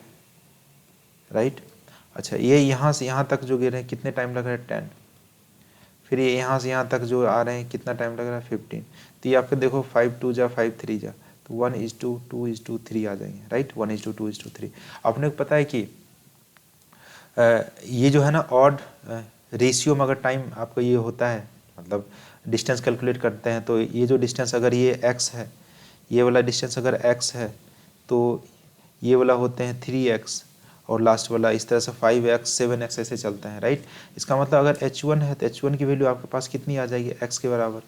राइट। अच्छा, ये यहाँ से यहाँ तक जो गिर रहे हैं कितने टाइम लग रहा है 10, फिर ये यहाँ से यहाँ तक जो आ रहे हैं कितना टाइम लग रहा है 15। तो ये आपके देखो 5 2 जा 5 3 जा, तो 1:2:3 आ जाएंगे, राइट, 1:2:3। आपने को पता है कि ये जो है ना ऑड रेशियो में अगर टाइम आपका ये होता है, मतलब डिस्टेंस कैलकुलेट करते हैं, तो ये जो डिस्टेंस अगर ये x है, ये वाला डिस्टेंस अगर x है, तो ये वाला होते हैं 3x, और लास्ट वाला इस तरह से 5x 7x ऐसे चलते हैं, राइट। इसका मतलब अगर h1 है तो h1 की वैल्यू आपके पास कितनी आ जाएगी, x के बराबर,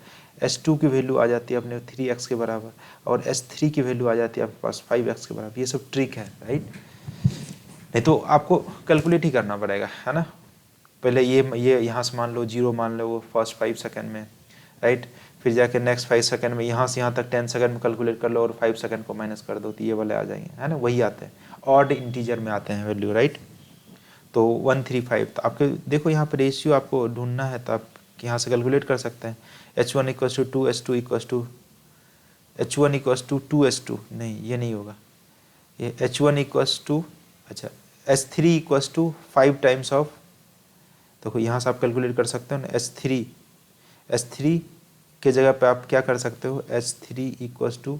h2 की वैल्यू आ जाती है अपने 3x के बराबर, और h3 की वैल्यू आ जाती है आपके पास 5x के बराबर। ये सब ट्रिक है, राइट, नहीं तो आपको कैलकुलेट ही करना पड़ेगा, है ना। पहले ये यहाँ से मान लो 0 मान लो वो फर्स्ट 5 सेकेंड में, राइट, फिर जाके नेक्स्ट 5 सेकेंड में यहाँ से यहाँ तक 10 सेकेंड में कैलकुलेट कर लो, और 5 सेकेंड को माइनस कर दो, तो ये वाले आ जाएंगे, है ना, वही आते हैं, ऑड इंटीजर में आते हैं वैल्यू, राइट। तो 135, तो आपके देखो यहाँ पर रेशियो आपको ढूंढना है, तो आप यहाँ से कैलकुलेट कर सकते हैं। h1 equals to 2 h2 equals to h1 equals to 2 h2, नहीं ये नहीं होगा, ये h1 इक्वल्स टू, अच्छा h3 equals to 5 times of, देखो यहाँ से आप कैलकुलेट कर सकते हो ना, h3 के जगह पे आप क्या कर सकते हो, h3 equals to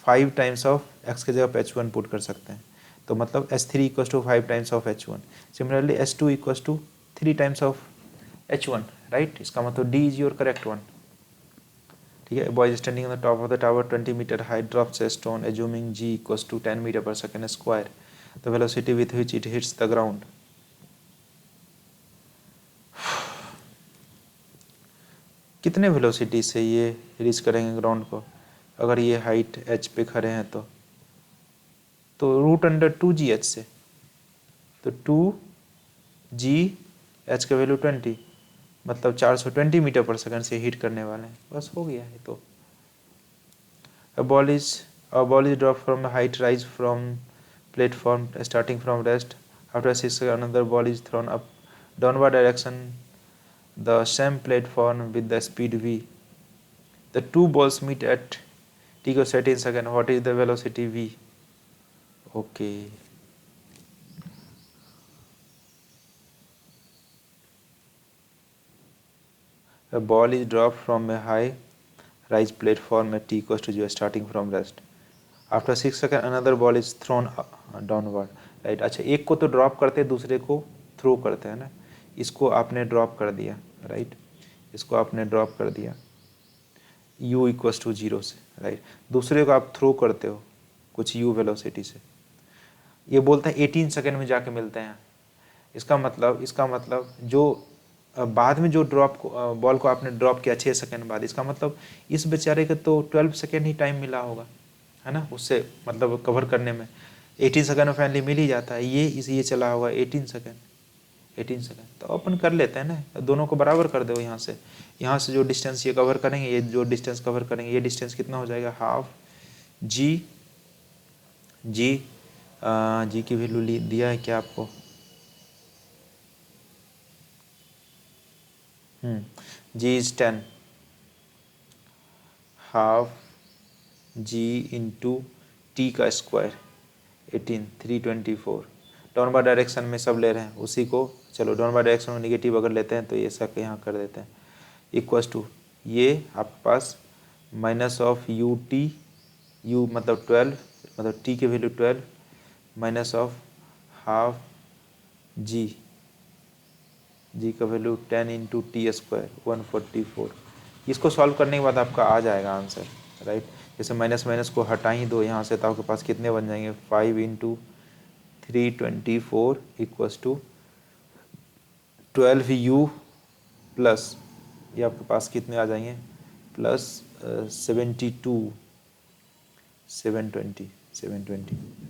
5 times of x के जगह पे h1 पुट कर सकते हैं, तो मतलब h3 equals to 5 times of h1। Similarly h2 equals to 3 times of h1, right. इसका मतलब d is your correct one. ठीक है, boy standing on the top of the tower 20 metre height drops a stone assuming g equals to 10 metre per second square, the velocity with which it hits the ground. कितने velocity से ये reach करेंगे ground को अगर ये height h पे खड़े हैं तो √2gh से, तो 2g h का वैल्यू 20, मतलब 420 मीटर पर सेकंड से हिट करने वाले हैं। बस हो गया है। तो a ball is dropped from the height rise from platform starting from rest, after 6 seconds another ball is thrown up downward direction the same platform with the speed v, the two balls meet at t equals 18 seconds, what is the velocity v? Okay, a ball is dropped from a high rise platform at t equals to 0 starting from rest, after 6 second another ball is throne downward, right. अच्छा, एक को तो drop करते हैं, दूसरे को throw करते हैं ना। इसको आपने ड्रॉप कर दिया, राइट, इसको आपने ड्रॉप कर दिया u इक्वल्स टू 0 से, राइट। दूसरे को आप थ्रो करते हो कुछ u वेलोसिटी से, ये बोलता है 18 सेकेंड में जाके मिलते हैं। इसका मतलब जो बाद में जो बॉल को आपने ड्रॉप किया 6 सेकेंड बाद, इसका मतलब इस बेचारे को तो 12 सेकेंड ही टाइम मिला होगा, है ना, उससे मतलब कवर करने में। 18 सेकेंड में फाइनली मिल ही जाता है। ये चला होगा 18 सेकेंड। तो अपन कर लेते हैं ना, दोनों को बराबर कर दो। यहाँ से जो डिस्टेंस ये कवर करेंगे, ये जो डिस्टेंस कवर करेंगे, ये डिस्टेंस कितना हो जाएगा, हाफ जी की वैल्यू दिया है क्या आपको, g is 10, half g into t का स्क्वायर 18, 324। डाउनवर्ड डायरेक्शन में सब ले रहे हैं उसी को, चलो डाउनवर्ड डायरेक्शन में निगेटिव अगर लेते हैं तो ये सब यहाँ कर देते हैं, इक्वल्स टू ये आपके पास minus of u t, u मतलब 12, मतलब टी की value 12 minus of half g का वैल्यू 10 इंटू टी स्क्वायर 144। इसको सॉल्व करने के बाद आपका आ जाएगा आंसर, राइट। जैसे माइनस माइनस को हटा ही दो यहाँ से, तो आपके पास कितने बन जाएंगे, 5 into 324 equals to 12u plus ये आपके पास कितने आ जाएंगे, प्लस 720,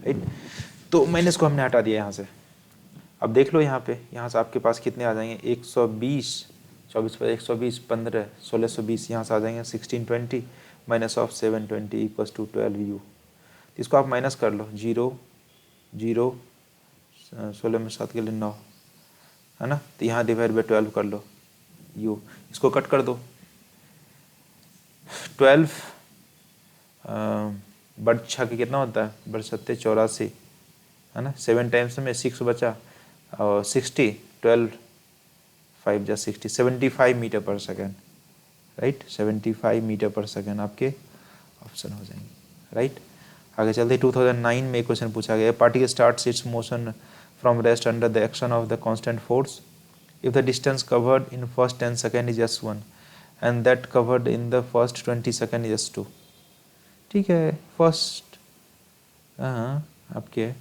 राइट। तो माइनस को हमने हटा दिया यहाँ से। अब देख लो यहाँ से आपके पास कितने आ जाएंगे, 120, 24 पर 120, 15, 1620, यहाँ से आ जाएंगे 1620 minus of 720 equals to 12u। इसको आप माइनस कर लो, 0 0 16 में 7 के लिए 9, है ना। तो यहाँ डिवाइड बाई 12 कर लो u, इसको कट कर दो। 12 बट 6 के कितना होता है, बट 7 84, है ना। 7 टाइम्स में 6 बचा और 60, 12 5 जा 60, 75 metre per second, right. 75 metre per second आपके ऑप्शन हो जाएंगे, राइट। आगे चलते 2009 में एक क्वेश्चन पूछा गया, particle starts it's motion from rest under the action of the constant force if the distance covered in first 10 second is s1 and that covered in the first 20 second is s2। ठीक है, first आपके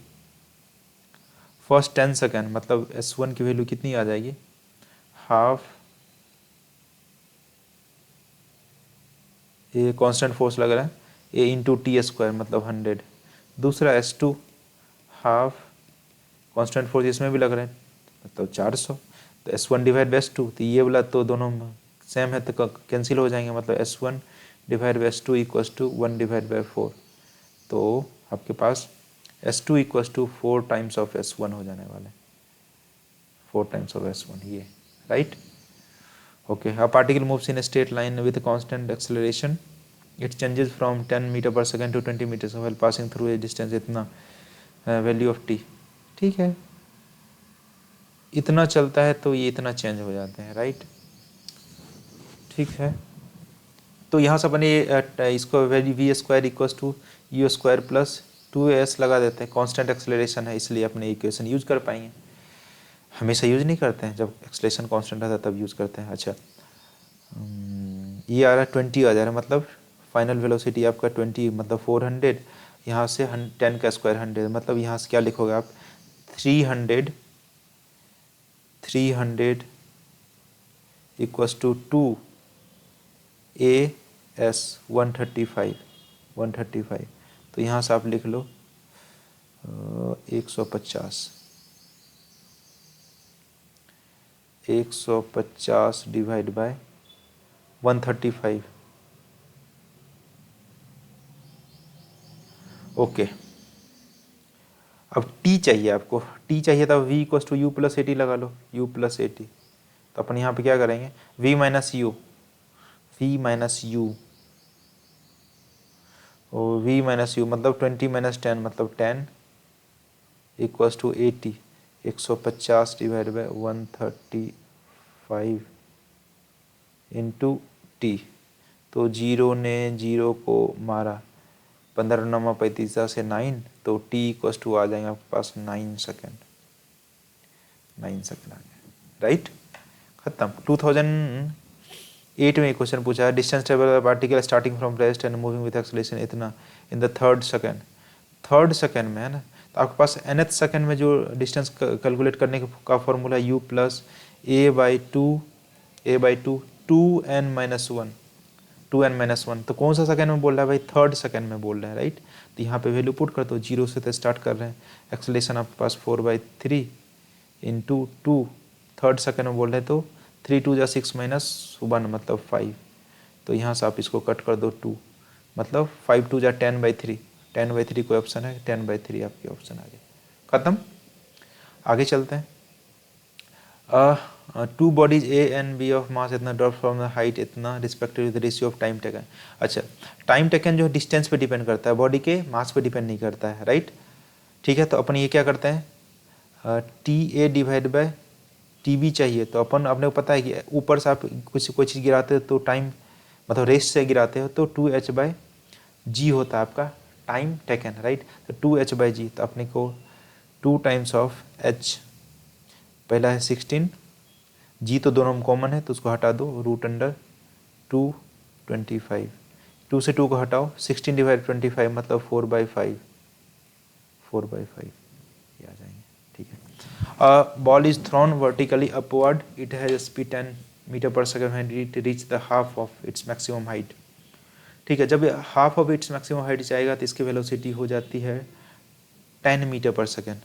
first 10 second मतलब s1 की value कितनी आ जाएगी, half ये constant force लग रहा है a इंटू टी स्क्वायर मतलब 100, दूसरा s2 हाफ कांस्टेंट फोर्स इसमें भी लग रहा है मतलब 400, तो s1 डिवाइड बाई s2, तो ये वाला तो दोनों सेम है तो कैंसिल हो जाएंगे, मतलब s1 divide by s2 equals to 1 divide by 4, तो आपके पास s2 equals to 4 times of s1 हो जाने वाले, 4 टाइम्स ऑफ s1 ये, right. Okay, a particle moves in a straight line with a constant acceleration, it changes from 10 meter per second to 20 meters while passing through a distance इतना value of t। ठीक है, इतना चलता है तो ये इतना चेंज हो जाते हैं, राइट। ठीक है, तो यहाँ से अपने इसको v square equals to u square plus 2s लगा देते हैं, कांस्टेंट एक्सेलरेशन है इसलिए अपने इक्वेशन यूज कर पाएंगे। हमेशा यूज नहीं करते हैं, जब एक्सलेशन कांस्टेंट रहता है तब यूज़ करते हैं। अच्छा ये आ रहा है 20 आ जा रहा है, मतलब फाइनल वेलोसिटी आपका 20 मतलब 400, यहाँ से 10 का स्क्वायर 100, मतलब यहाँ से क्या लिखोगे आप 300 इक्वस टू 2 AS 135, तो यहाँ से आप लिख लो 150 डिवाइड बाय 135। ओके, अब t चाहिए आपको, t चाहिए था v equals to u plus a t लगा लो, u प्लस एटी। तो अपन यहाँ पे क्या करेंगे v माइनस यू और v माइनस यू मतलब 20 माइनस 10 मतलब 10 equals to 80, 150 divide by 135 into t. तो जीरो ने जीरो को मारा, 15 9 35 से 9, तो टी इक्वस टू आ जाएंगे आपके पास 9 सेकेंड, 9 सेकेंड आ गए, राइट। खत्म। 2008 में एक क्वेश्चन पूछा है, distance travel particle starting from rest and moving with acceleration इतना इन द थर्ड सेकेंड में है ना। तो आपके पास nth सेकेंड में जो डिस्टेंस कैलकुलेट करने का formula u plus a/2 2n-1, तो कौन सा सेकेंड में बोल रहा है भाई, थर्ड सेकेंड में बोल रहा है, राइट। तो यहाँ पे वैल्यू पुट कर दो, जीरो से तो स्टार्ट कर रहे हैं, एक्सेलरेशन आपके पास 4/3 इंटू 2, थर्ड सेकेंड में बोल रहे हैं तो 3 2 जा 6 माइनस 1 मतलब 5, तो यहाँ से आप इसको कट कर दो 2, मतलब 5 2 जा 10/3, 10/3 कोई ऑप्शन है, 10/3 आपकी ऑप्शन आ गई। खत्म। आगे चलते हैं। Two bodies A and B of mass इतना ड्रॉप फ्रॉम द हाइट इतना respective the ratio of time taken. अच्छा, टाइम टेकन जो डिस्टेंस पे डिपेंड करता है, बॉडी के मास पे डिपेंड नहीं करता है, राइट। ठीक है, तो अपन ये क्या करते हैं, t A divide by t B चाहिए, तो अपन अपने को पता है कि ऊपर से आप कुछ कोई चीज़ गिराते हो तो टाइम मतलब रेस्ट से गिराते हो तो 2h/g होता है आपका टाइम टेकन, राइट। तो 2h/g, तो अपने को 2 टाइम्स ऑफ h, पहला है 16, g तो दोनों में कॉमन है तो उसको हटा दो, √225, 2 से 2 को हटाओ, 16 डिवाइड 25 मतलब 4/5, 4/5 ये आ जाएंगे, ठीक है। Ball is thrown vertically upward, it has speed 10 metre per second when it reach the half of its maximum height. ठीक है, जब half of its maximum height जाएगा तो इसकी वेलोसिटी हो जाती है 10 metre per second.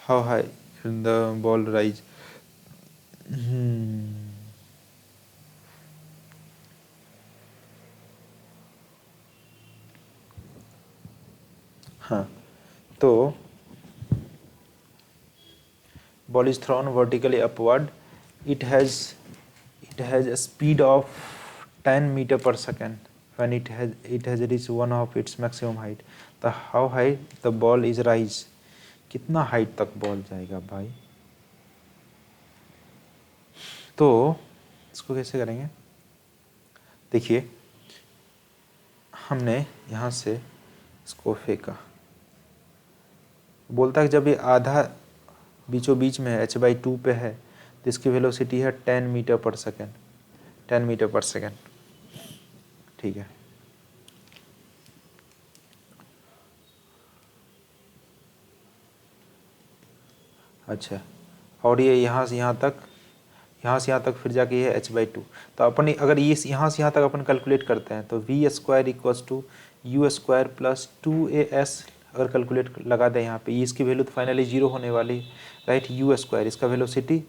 How high the ball rise, हाँ, तो ball is thrown vertically upward, it has a speed of 10 meter per second when it has reached one of its maximum height। तो how high the ball is rise, कितना height तक ball जाएगा भाई। तो इसको कैसे करेंगे, देखिए हमने यहाँ से इसको फेंका, बोलता है कि जब ये आधा बीचों बीच में है, h/2 पे है, तो इसकी वेलोसिटी है 10 metre per second, 10 metre per second, ठीक है। अच्छा, और ये यहाँ से यहाँ तक फिर जाके ये h/2, तो अपन अगर ये यहाँ से यहाँ तक अपन कैलकुलेट करते हैं तो v² equals to u² plus 2as, अगर कैलकुलेट लगा दें यहाँ पे, इसकी वैल्यू तो फाइनली 0 होने वाली, राइट। u², इसका वेलोसिटी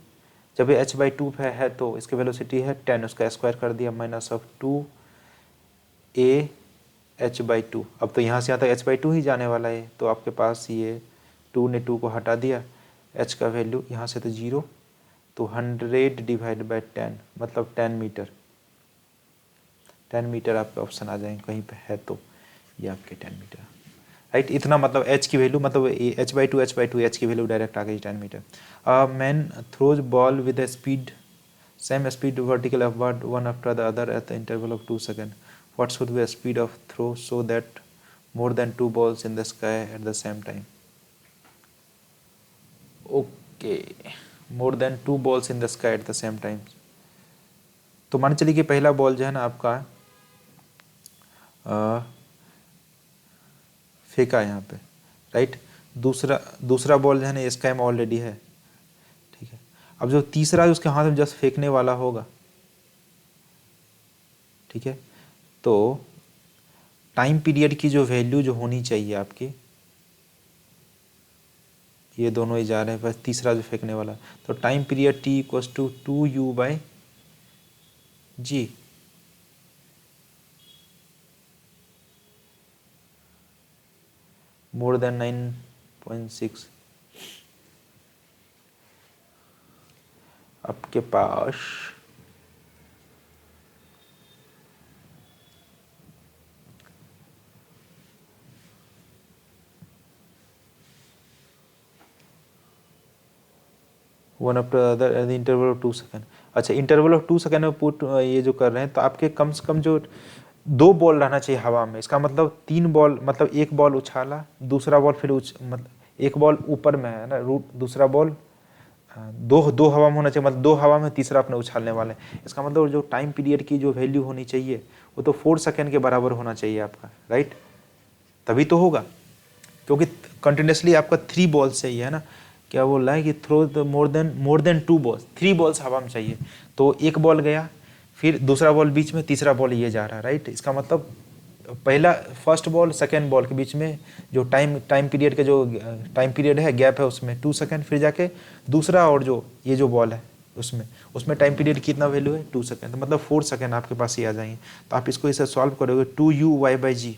जब ये h/2 पे है तो इसकी वेलोसिटी है 10, उसका स्क्वायर कर दिया, माइनस ऑफ 2a h/2। अब तो यहाँ से यहाँ तक h/2 ही जाने वाला है, तो आपके पास ये 2 ने 2 को हटा दिया, h का वैल्यू यहाँ से तो 0, तो 100 डिवाइड बाय 10 मतलब 10 मीटर, 10 मीटर आपके ऑप्शन आ जाएंगे कहीं पे है तो, ये आपके 10 मीटर, राइट। इतना मतलब h की वैल्यू मतलब h/2 h की वैल्यू डायरेक्ट आ गई 10 metre. Man throws ball with a speed same speed vertical upward one after the other at the interval of 2 seconds. What should be a speed of throw so that more than 2 balls in the sky at the same time? Okay, more than 2 balls in the sky at the same time. तो मान चलिए कि पहला ball जो है ना आपका फेंका यहाँ पे, राइट। दूसरा दूसरा बॉल जो है ना स्काई में ऑलरेडी है, ठीक है। अब जो तीसरा है उसके हाथ में जस्ट फेंकने वाला होगा, ठीक है। तो टाइम पीरियड की जो वैल्यू जो होनी चाहिए आपकी, ये दोनों ही जा रहे हैं, बस तीसरा जो फेंकने वाला, तो time period t equals to 2u/g। More than 9.6। आपके पास one after other at the interval of 2 second. अच्छा, इंटरवल ऑफ 2 सेकेंड में पुट ये जो कर रहे हैं, तो आपके कम से कम जो 2 बॉल रहना चाहिए हवा में। इसका मतलब 3 बॉल, मतलब एक बॉल उछाला, दूसरा बॉल फिर मतलब एक बॉल ऊपर में है ना, रूट, दूसरा बॉल दो दो हवा में होना चाहिए, मतलब 2 हवा में, तीसरा अपने उछालने वाले। इसका मतलब जो टाइम पीरियड की जो वैल्यू होनी चाहिए वो तो 4 सेकेंड के बराबर होना चाहिए आपका, राइट। तभी तो होगा, क्योंकि कंटिन्यूसली आपका 3 बॉल्स चाहिए, है ना। क्या बोल रहा है कि throw the more than 2 balls, 3 balls हवा में चाहिए। तो एक बॉल गया, फिर दूसरा बॉल बीच में, तीसरा बॉल ये जा रहा है, राइट। इसका मतलब पहला फर्स्ट बॉल सेकेंड बॉल के बीच में जो टाइम पीरियड का जो टाइम पीरियड है, गैप है, उसमें 2 सेकेंड, फिर जाके दूसरा और जो ये जो बॉल है उसमें उसमें टाइम पीरियड कितना वैल्यू है, 2 सेकेंड, तो मतलब 4 सेकेंड आपके पास ये आ जाएंगे। तो आप इसको इसे सॉल्व करोगे, 2u/g,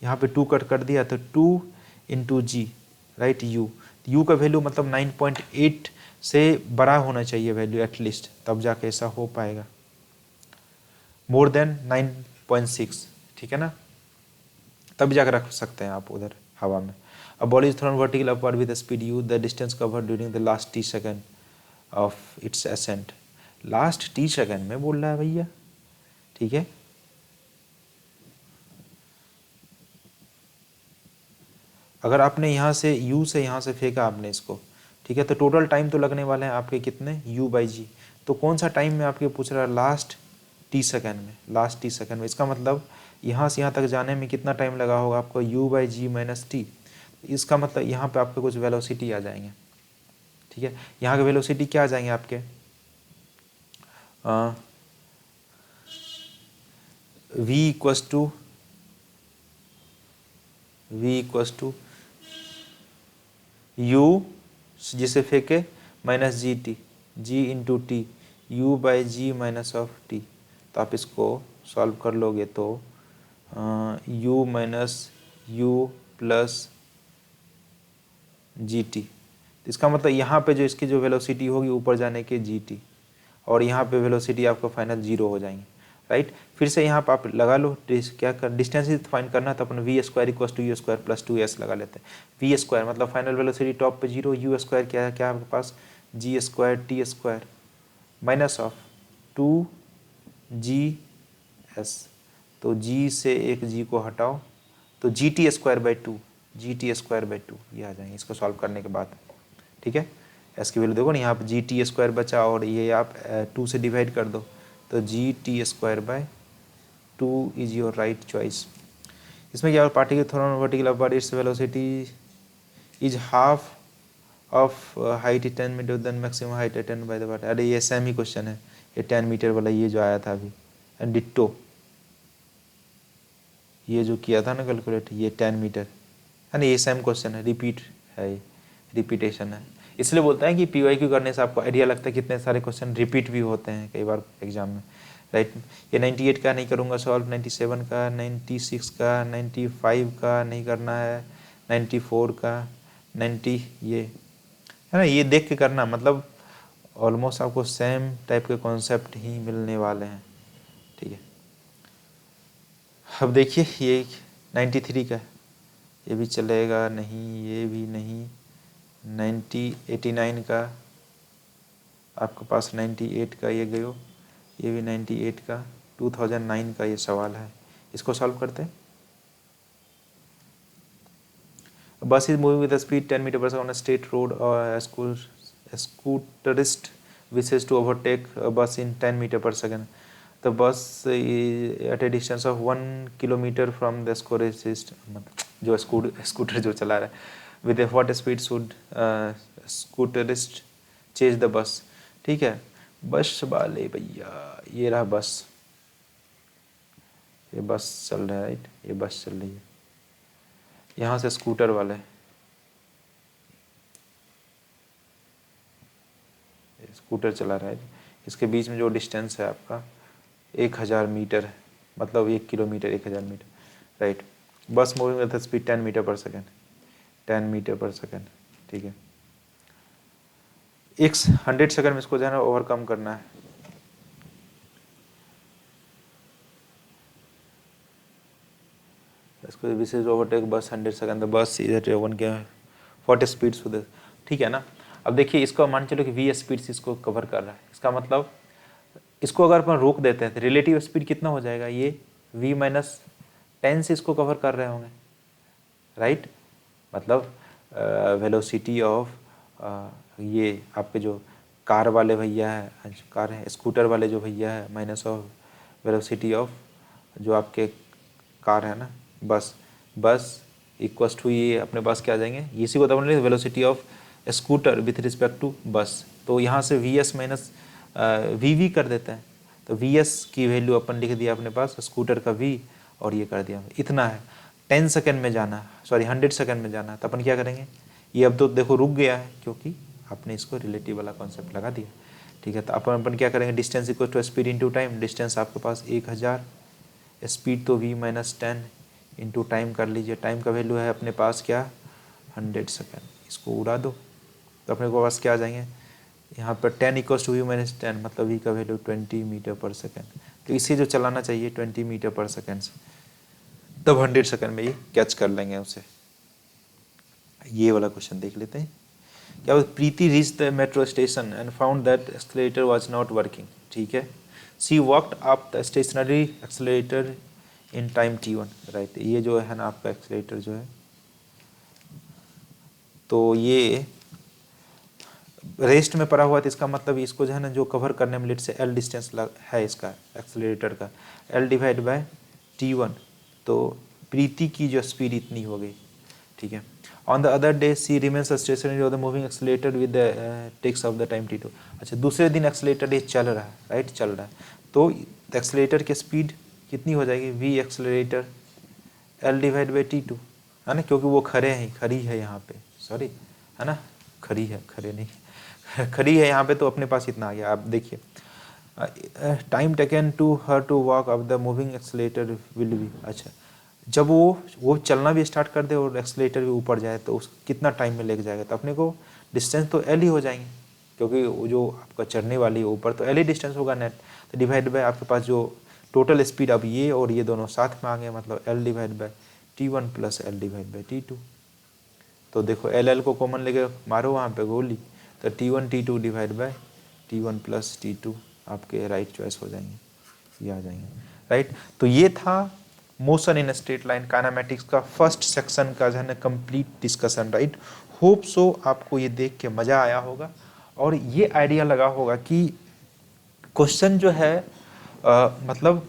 यहाँ पे 2 कट कर दिया तो 2 इंटू जी, राइट। यू का वैल्यू मतलब 9.8 से बड़ा होना चाहिए वैल्यू एटलीस्ट, तब जाके ऐसा हो पाएगा। मोर देन 9.6, ठीक है ना, तब जाकर रख सकते हैं आप उधर हवा में। अब ball is thrown vertical upward with speed u, the distance covered during the last t second of its ascent. Last t second में बोल रहा है भैया, ठीक है। अगर आपने यहाँ से u से यहाँ से फेंका आपने इसको, ठीक है, तो टोटल टाइम तो लगने वाले हैं आपके कितने, u/g। तो कौन सा टाइम में आपके पूछ रहा है, लास्ट टी सेकेंड में, लास्ट टी सेकेंड में। इसका मतलब यहाँ से यहाँ तक जाने में कितना टाइम लगा होगा आपको, u/g माइनस टी। इसका मतलब यहाँ पे आपके कुछ वेलोसिटी आ जाएंगे, ठीक है। यहाँ के वेलोसिटी क्या आ जाएंगे आपके, v इक्वस टू u जिसे फेंके minus g t, g into t, u/g minus of t. तो आप इसको सॉल्व कर लोगे तो u minus u plus g t. इसका मतलब यहाँ पे जो इसकी जो वेलोसिटी होगी ऊपर जाने के जी टी, और यहाँ पे वेलोसिटी आपको फाइनल 0 हो जाएंगे, राइट। फिर से यहाँ पर आप लगा लो, क्या कर डिस्टेंस फाइंड करना, तो अपन v² equals to u² plus 2s लगा लेते हैं। v² मतलब फाइनल वेलोसिटी टॉप पे 0, u² क्या है, क्या आपके पास g² t² minus of 2gs। तो g से एक g को हटाओ तो gt²/2, gt²/2 ये आ जाएंगे इसको सॉल्व करने के बाद, ठीक है। एस की वैल्यू देखो ना, यहाँ पर gt² बचा और ये आप 2 से डिवाइड कर दो, तो gt²/2 is your right choice. इसमें क्या, particle thrown vertical upward its velocity is half of height 10 metre then maximum height attained by the particle. अरे ये सेम ही क्वेश्चन है, ये 10 मीटर वाला ये जो आया था अभी, एंड डिट्टो ये जो किया था ना कैलकुलेट, ये 10 मीटर है ना, ये सेम क्वेश्चन है, रिपीट है, ये रिपीटेशन है। इसलिए बोलता है कि PYQ करने से आपको आइडिया लगता है कितने सारे क्वेश्चन रिपीट भी होते हैं कई बार एग्जाम में, राइट। ये 98 का नहीं करूँगा सॉल्व, 97 का, 96 का, 95 का नहीं करना है, 94 का, 90 ये है ना, ये देख के करना, मतलब ऑलमोस्ट आपको सेम टाइप के कॉन्सेप्ट ही मिलने वाले हैं, ठीक है। अब देखिए ये 93 का, ये भी चलेगा नहीं, ये भी नहीं, 89 का आपके पास, 98 का ये गयो, ये भी 98 का, 2009 का ये सवाल है, इसको सॉल्व करते हैं। Bus is moving with speed 10 metre per second on state road और scooterist wishes to overtake a bus in 10 meter per second. The bus is at a distance of 1 kilometer from the scooterist, जो scooter जो चला रहा है, with a what speed should scooterist chase the bus. ठीक है, बस वाले भैया, ये रहा बस, ये बस चल रहा है, राइट, ये बस चल रही है, यहाँ से स्कूटर वाले, स्कूटर चला रहा है, इसके बीच में जो डिस्टेंस है आपका 1000 मीटर है, मतलब 1 किलोमीटर 1000 मीटर, राइट। बस moving with speed 10 metre per second, 10 metre per second, ठीक है। 100 सेकेंड में इसको जो है ना ओवरकम करना है। इसको विशेष ओवरटेक बस 100 सेकेंड, बस इधर 1 के 40 स्पीड सुधर, ठीक है ना। अब देखिए इसको मान चलो कि v स्पीड से इसको कवर कर रहा है, इसका मतलब इसको अगर अपन रोक देते हैं तो रिलेटिव स्पीड कितना हो जाएगा, ये v माइनस 10 से इसको कवर कर रहे होंगे, राइट। मतलब वेलोसिटी ऑफ ये आपके जो कार वाले भैया है, कार है, स्कूटर वाले जो भैया है, माइनस ऑफ वेलोसिटी ऑफ जो आपके कार है ना, बस इक्वल्स टू ये अपने पास क्या आ जाएंगे, इसी को तो अपन velocity of scooter with respect to bus. तो यहाँ से वी एस माइनस वी कर देते हैं, तो वी एस की वैल्यू अपन लिख दिया अपने पास, स्कूटर का वी, और ये कर दिया, इतना है। 10 सेकेंड में जाना, सॉरी 100 सेकेंड में जाना, तो अपन क्या करेंगे, ये अब तो देखो रुक गया है क्योंकि आपने इसको रिलेटिव वाला कॉन्सेप्ट लगा दिया, ठीक है। तो अपन क्या करेंगे, distance equal to speed into time, distance आपके पास 1000, स्पीड तो v माइनस 10 इंटू टाइम कर लीजिए, टाइम का वैल्यू है अपने पास क्या 100 सेकेंड, इसको उड़ा दो तो अपने पास क्या आ जाएंगे, यहाँ पर 10 इक्वल्स टू v माइनस 10, मतलब v का वैल्यू 20 मीटर पर सेकेंड। तो इसे जो चलाना चाहिए 20 मीटर पर सेकेंड से, तब 100 सेकेंड में ये कैच कर लेंगे उसे। ये वाला क्वेश्चन देख लेते हैं, क्या Preeti reach the metro station and found that escalator was not working, ठीक है। She walked up the stationary escalator in time t1, right. ये जो है ना आपका एक्सेलरेटर जो है, तो ये रेस्ट में पड़ा हुआ था, इसका मतलब इसको जो है ना जो कवर करने में लेट से l डिस्टेंस है इसका एक्सेलरेटर का, l डिवाइड बाय t1, तो प्रीति की जो स्पीड इतनी हो गई, ठीक है। On the other day she remains stationary of the moving accelerator with the takes of the time t2। अच्छा, दूसरे दिन एक्सेलरेटर ये चल रहा है, राइट, चल रहा है, तो एक्सेलरेटर की स्पीड कितनी हो जाएगी, v accelerator l divide by t2, है ना, क्योंकि वो खड़ी है यहाँ पे, सॉरी, है ना, खड़ी है, खड़े नहीं खड़ी है यहाँ पे, तो अपने पास इतना आ गया। आप देखिए, time taken to her to walk up the moving accelerator will be, अच्छा, जब वो चलना भी स्टार्ट कर दे और एक्सेलरेटर भी ऊपर जाए तो उस कितना टाइम में लेके जाएगा, तो अपने को डिस्टेंस तो एल ही हो जाएंगे, क्योंकि वो जो आपका चढ़ने वाली है ऊपर, तो एल ही डिस्टेंस होगा नेट, तो डिवाइड बाय आपके पास जो टोटल स्पीड, अब ये और ये दोनों साथ में आ गए, मतलब L divide by t1 plus L divide by t2। तो देखो एल को कॉमन लेके मारो वहाँ पे गोली, तो t1 t2 divide by t1 plus t2 आपके राइट चॉइस हो जाएंगे, ये आ जाएंगे, राइट। तो ये था motion in straight line kinematics का फर्स्ट सेक्शन का जो है ना complete discussion, right. Hope so आपको ये देख के मज़ा आया होगा और ये आइडिया लगा होगा कि क्वेश्चन जो है मतलब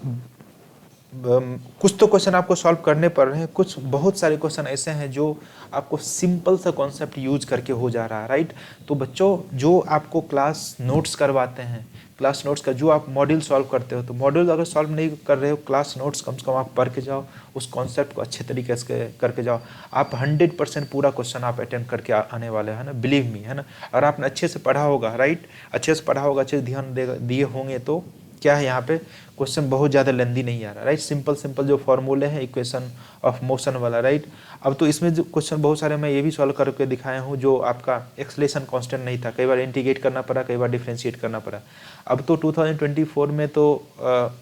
कुछ तो क्वेश्चन आपको सॉल्व करने पड़ रहे हैं, कुछ बहुत सारे क्वेश्चन ऐसे हैं जो आपको सिंपल सा कॉन्सेप्ट यूज करके हो जा रहा है, राइट। तो बच्चों जो आपको क्लास नोट्स करवाते हैं, क्लास नोट्स का जो आप मॉड्यूल सॉल्व करते हो, तो मॉड्यूल अगर सॉल्व नहीं कर रहे हो, क्लास नोट्स कम से कम आप पढ़ के जाओ, उस कॉन्सेप्ट को अच्छे तरीके से करके जाओ, आप 100% पूरा क्वेश्चन आप अटेम्प्ट करके आने वाले हैं ना, बिलीव मी, है ना। और आपने अच्छे से पढ़ा होगा, राइट, अच्छे से पढ़ा होगा, अच्छे से ध्यान दिए होंगे, तो क्या है यहाँ पे क्वेश्चन बहुत ज़्यादा लेंदी नहीं आ रहा, राइट। सिंपल जो फॉर्मूले हैं इक्वेशन ऑफ मोशन वाला, राइट। अब तो इसमें जो क्वेश्चन बहुत सारे मैं ये भी सॉल्व करके दिखाया हूँ, जो आपका एक्सलेशन कांस्टेंट नहीं था, कई बार इंटीग्रेट करना पड़ा, कई बार डिफ्रेंशिएट करना पड़ा। अब तो 2024 में तो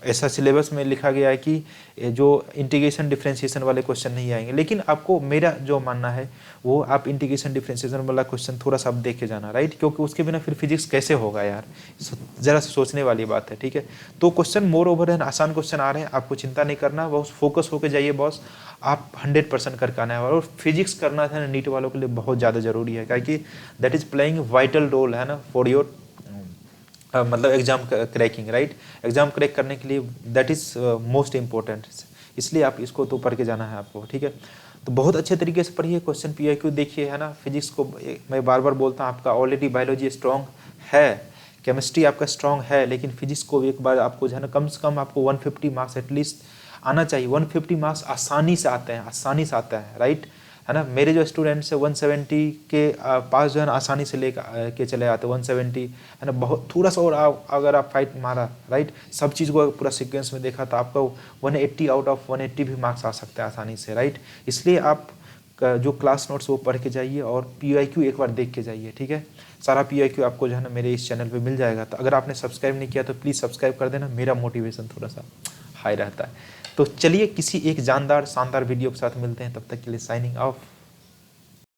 ऐसा सिलेबस में लिखा गया है कि जो इंटीग्रेशन डिफ्रेंशिएशन वाले क्वेश्चन नहीं आएंगे, लेकिन आपको मेरा जो मानना है वो आप इंटीग्रेशन डिफ्रेंशिएशन वाला क्वेश्चन थोड़ा सा आप देख के जाना, राइट, क्योंकि उसके बिना फिर फिजिक्स कैसे होगा यार, ज़रा से सोचने वाली बात है, ठीक है। तो क्वेश्चन मोर ओवर है ना, आसान क्वेश्चन आ रहे हैं, आपको चिंता नहीं करना, बहुत फोकस होकर जाइए बॉस, आप 100% करके आना है। और फिजिक्स करना था ना नीट वालों के लिए बहुत ज़्यादा जरूरी है, क्योंकि that is playing vital role है ना फॉर योर मतलब exam cracking, right. Exam crack करने के लिए दैट इज मोस्ट इम्पोर्टेंट, इसलिए आप इसको तो पढ़ के जाना है आपको, ठीक है। तो बहुत अच्छे तरीके से पढ़िए, क्वेश्चन PIQ देखिए, है ना। फिजिक्स को मैं बार बार बोलता हूँ, आपका ऑलरेडी बायोलॉजी स्ट्रॉन्ग है, केमिस्ट्री आपका स्ट्रॉन्ग है, लेकिन फिजिक्स को एक बार आपको जो है ना कम से कम आपको 150 मार्क्स एटलीस्ट आना चाहिए। 150 मार्क्स आसानी से आते हैं, आसानी से आता है, राइट, है ना। मेरे जो स्टूडेंट्स है 170 के पास जो है ना आसानी से ले के चले आते 170, है ना। बहुत थोड़ा सा और अगर आप फाइट मारा, राइट, सब चीज़ को पूरा सीक्वेंस में देखा तो आपका 180 आउट ऑफ 180 भी मार्क्स आ सकते हैं आसानी से, राइट। इसलिए आप जो क्लास नोट्स वो पढ़ के जाइए और PIQ एक बार देख के जाइए, ठीक है। सारा PIQ आपको जो है ना मेरे इस चैनल पे मिल जाएगा। तो अगर आपने सब्सक्राइब नहीं किया तो प्लीज़ सब्सक्राइब कर देना, मेरा मोटिवेशन थोड़ा सा हाई रहता है। तो चलिए किसी एक जानदार शानदार वीडियो के साथ मिलते हैं, तब तक के लिए साइनिंग ऑफ।